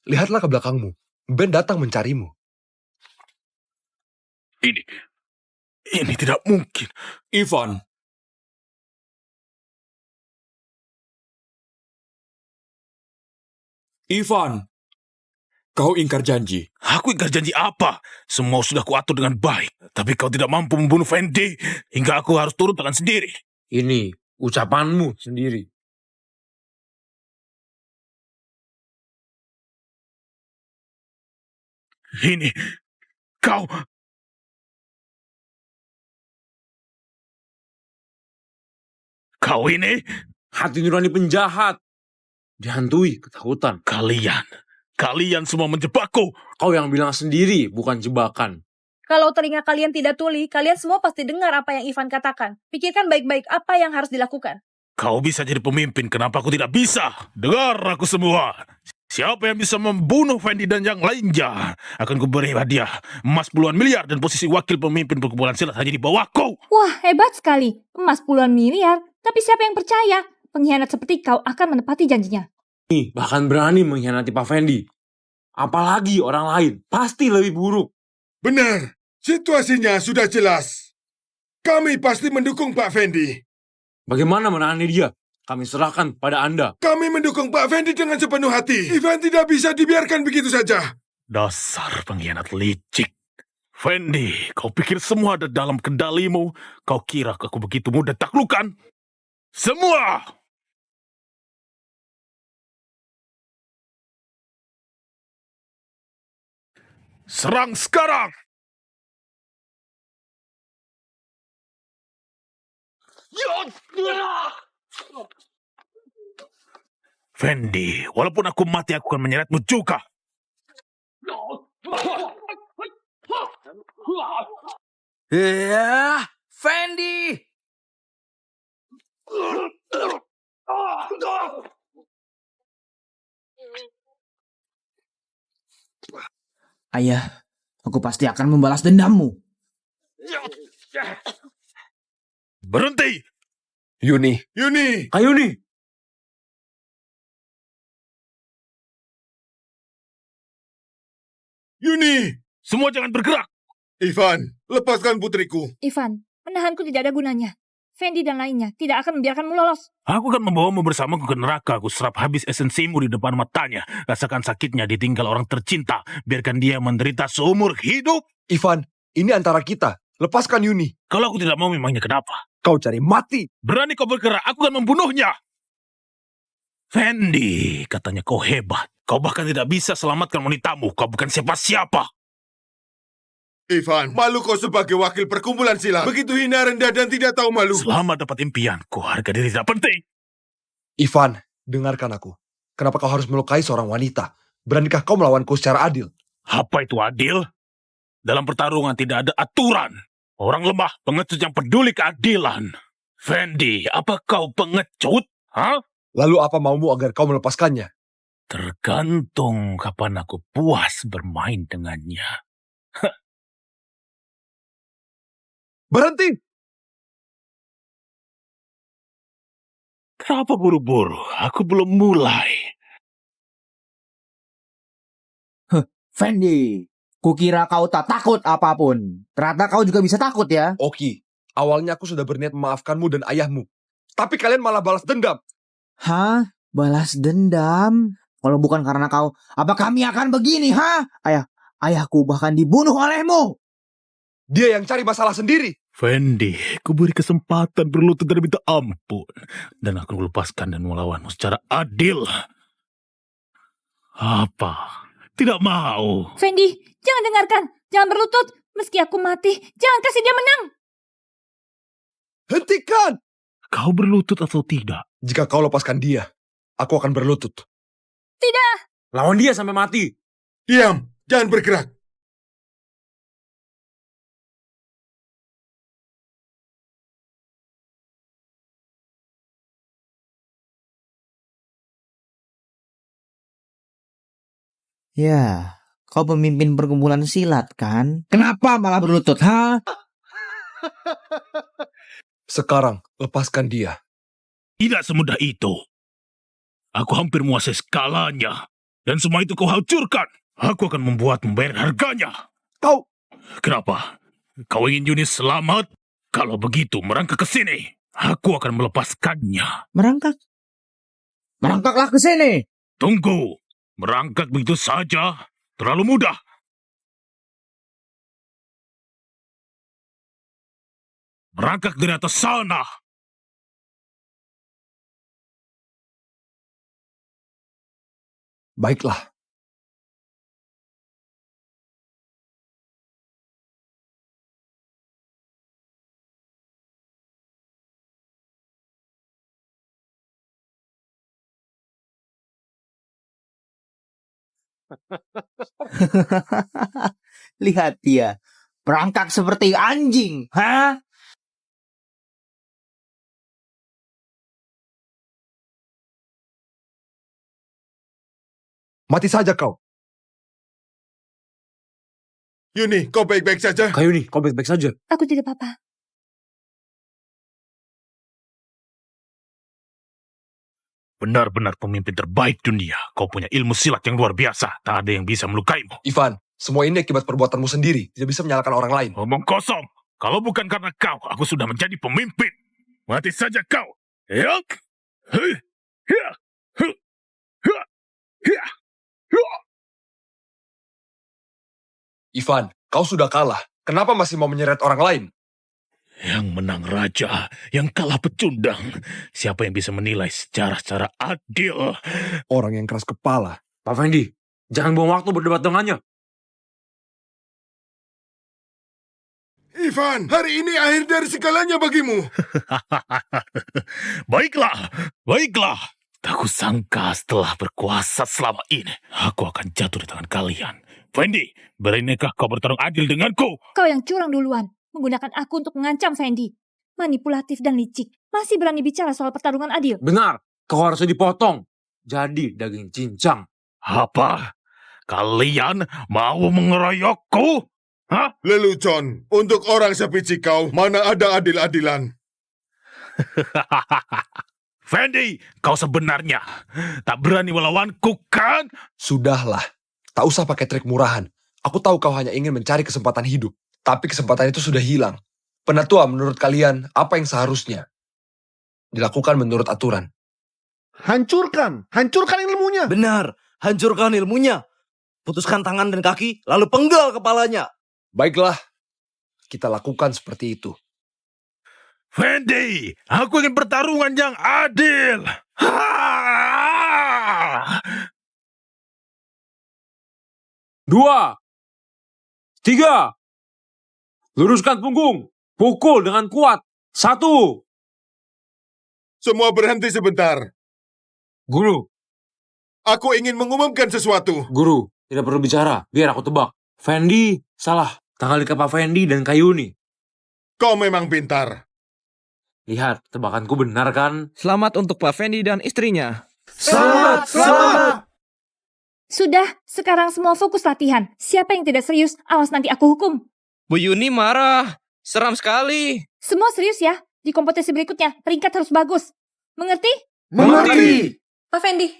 lihatlah ke belakangmu. Ben datang mencarimu. Ini tidak mungkin. Ivan. Ivan. Kau ingkar janji. Aku ingkar janji apa? Semua sudah kuatur dengan baik. Tapi kau tidak mampu membunuh Fendi. Hingga aku harus turun tangan sendiri. Ini ucapanmu sendiri. Ini, kau... Kau ini... Hati nurani penjahat. Dihantui ketakutan. Kalian semua menjebakku. Kau yang bilang sendiri, bukan jebakan. Kalau telinga kalian tidak tuli, kalian semua pasti dengar apa yang Ivan katakan. Pikirkan baik-baik apa yang harus dilakukan. Kau bisa jadi pemimpin, kenapa aku tidak bisa? Dengar aku semua. Siapa yang bisa membunuh Fendi dan yang lainnya akan kuberi hadiah emas puluhan miliar dan posisi wakil pemimpin perkumpulan silat hanya di bawahku. Wah, hebat sekali. Emas puluhan miliar. Tapi siapa yang percaya? Pengkhianat seperti kau akan menepati janjinya. Nih, bahkan berani mengkhianati Pak Fendi. Apalagi orang lain, pasti lebih buruk. Benar, situasinya sudah jelas. Kami pasti mendukung Pak Fendi. Bagaimana menangani dia? Kami serahkan pada Anda. Kami mendukung Pak Fendi dengan sepenuh hati. Ivan tidak bisa dibiarkan begitu saja. Dasar pengkhianat licik. Fendi, kau pikir semua ada dalam kendalimu? Kau kira aku begitu mudah taklukan? Semua! Serang sekarang! Fendi, walaupun aku mati, aku akan menyeretmu juga. Ya, Fendi! Ayah, aku pasti akan membalas dendammu. Berhenti! Yuni, Yuni! Kak Yuni! Yuni! Semua jangan bergerak! Ivan, lepaskan putriku. Ivan, menahanku tidak ada gunanya. Fendi dan lainnya tidak akan membiarkanmu lolos. Aku akan membawamu bersamaku ke neraka. Aku serap habis esensimu di depan matanya. Rasakan sakitnya ditinggal orang tercinta. Biarkan dia menderita seumur hidup. Ivan, ini antara kita. Lepaskan Yuni. Kalau aku tidak mau, memangnya kenapa? Kau cari mati. Berani kau bergerak, aku akan membunuhnya. Fendi, katanya kau hebat. Kau bahkan tidak bisa selamatkan wanitamu. Kau bukan siapa-siapa. Ivan, malu kau sebagai wakil perkumpulan silat. Begitu hina, rendah, dan tidak tahu malu. Selama dapat impianku, harga diri tidak penting. Ivan, dengarkan aku. Kenapa kau harus melukai seorang wanita? Beranikah kau melawanku secara adil? Apa itu adil? Dalam pertarungan tidak ada aturan. Orang lemah, pengecut yang peduli keadilan. Fendi, apa kau pengecut? Hah? Lalu apa maumu agar kau melepaskannya? Tergantung kapan aku puas bermain dengannya. Berhenti! Kenapa buru-buru? Aku belum mulai. Fendi, kukira kau tak takut apapun. Ternyata kau juga bisa takut ya. Oki, awalnya aku sudah berniat memaafkanmu dan ayahmu. Tapi kalian malah balas dendam. Hah? Balas dendam? Kalau bukan karena kau, apa kami akan begini, ha? Ayahku bahkan dibunuh olehmu. Dia yang cari masalah sendiri. Fendi, ku beri kesempatan berlutut dan minta ampun. Dan aku lepaskan dan melawanmu secara adil. Apa? Tidak mau. Fendi, jangan dengarkan. Jangan berlutut. Meski aku mati, jangan kasih dia menang. Hentikan! Kau berlutut atau tidak? Jika kau lepaskan dia, aku akan berlutut. Tidak. Lawan dia sampai mati. Diam, jangan bergerak. Ya, kau pemimpin perkumpulan silat kan? Kenapa malah berlutut, ha? Sekarang, lepaskan dia. Tidak semudah itu. Aku hampir menguasai skalanya. Dan semua itu kau hancurkan. Aku akan membayar harganya. Kau... Kenapa? Kau ingin Yuni selamat? Kalau begitu, merangkak ke sini. Aku akan melepaskannya. Merangkak? Merangkaklah ke sini. Tunggu. Merangkak begitu saja? Terlalu mudah. Merangkak dari atas sana. Baiklah. Lihat dia, Berangkat seperti anjing, hah? Mati saja kau. Yuni, kau baik-baik saja? Kak Yuni, kau baik-baik saja? Aku tidak apa-apa. Benar-benar pemimpin terbaik dunia. Kau punya ilmu silat yang luar biasa. Tak ada yang bisa melukaimu. Ivan, semua ini akibat perbuatanmu sendiri. Tidak bisa menyalahkan orang lain. Omong kosong. Kalau bukan karena kau, aku sudah menjadi pemimpin. Mati saja kau. Yak. Hei. Hia. Hu. Hua. Hia. Hua. Ivan, kau sudah kalah. Kenapa masih mau menyeret orang lain? Yang menang raja, yang kalah pecundang. Siapa yang bisa menilai secara adil? Orang yang keras kepala. Pak Fendi, jangan buang waktu berdebat dengannya. Ivan, hari ini akhir dari segalanya bagimu. Baiklah, baiklah. Tak kusangka setelah berkuasa selama ini, aku akan jatuh di tangan kalian. Fendi, berinikah kau bertarung adil denganku? Kau yang curang duluan. Menggunakan aku untuk mengancam Fendi. Manipulatif dan licik. Masih berani bicara soal pertarungan adil. Benar, kau harusnya dipotong. Jadi daging cincang. Apa? Kalian mau mengeroyokku? Hah? Lelucon, untuk orang sepicik kau, mana ada adil-adilan? Fendi, kau sebenarnya tak berani melawanku kan? Sudahlah, tak usah pakai trik murahan. Aku tahu kau hanya ingin mencari kesempatan hidup. Tapi kesempatan itu sudah hilang. Penatua, menurut kalian, apa yang seharusnya dilakukan menurut aturan? Hancurkan ilmunya. Benar, hancurkan ilmunya. Putuskan tangan dan kaki, lalu penggal kepalanya. Baiklah, kita lakukan seperti itu. Fendi, aku ingin pertarungan yang adil. Dua. Tiga. Luruskan punggung. Pukul dengan kuat. 1. Semua berhenti sebentar. Guru. Aku ingin mengumumkan sesuatu. Guru, tidak perlu bicara. Biar aku tebak. Fendi salah. Tanggal nikah Pak Fendi dan Kak Yuni. Kau memang pintar. Lihat, tebakanku benar kan? Selamat untuk Pak Fendi dan istrinya. Selamat. Sudah, sekarang semua fokus latihan. Siapa yang tidak serius, awas nanti aku hukum. Bu Yuni marah. Seram sekali. Semua serius ya. Di kompetisi berikutnya, peringkat harus bagus. Mengerti? Mengerti. Pak Fendi.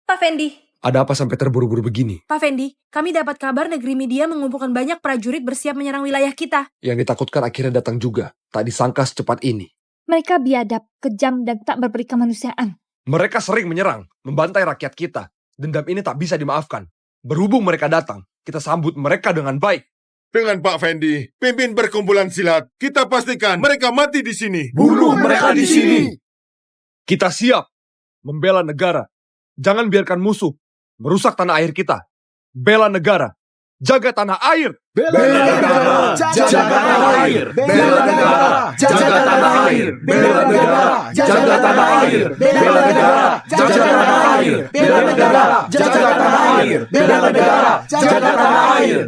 Pak Fendi. Ada apa sampai terburu-buru begini? Pak Fendi, kami dapat kabar negeri media mengumpulkan banyak prajurit bersiap menyerang wilayah kita. Yang ditakutkan akhirnya datang juga. Tak disangka secepat ini. Mereka biadab, kejam, dan tak berberi kemanusiaan. Mereka sering menyerang, membantai rakyat kita. Dendam ini tak bisa dimaafkan. Berhubung mereka datang, kita sambut mereka dengan baik. Dengan Pak Fendi, pimpin perkumpulan silat, kita pastikan mereka mati di sini. Bunuh mereka di sini. Kita siap membela negara. Jangan biarkan musuh merusak tanah air kita. Bela negara. Jaga tanah air. Bela negara. Jaga tanah air. Bela negara. Jaga tanah air. Bela negara. Jaga tanah air. Bela negara. Jaga tanah air. Bela negara. Jaga tanah air. Bela negara. Jaga tanah air.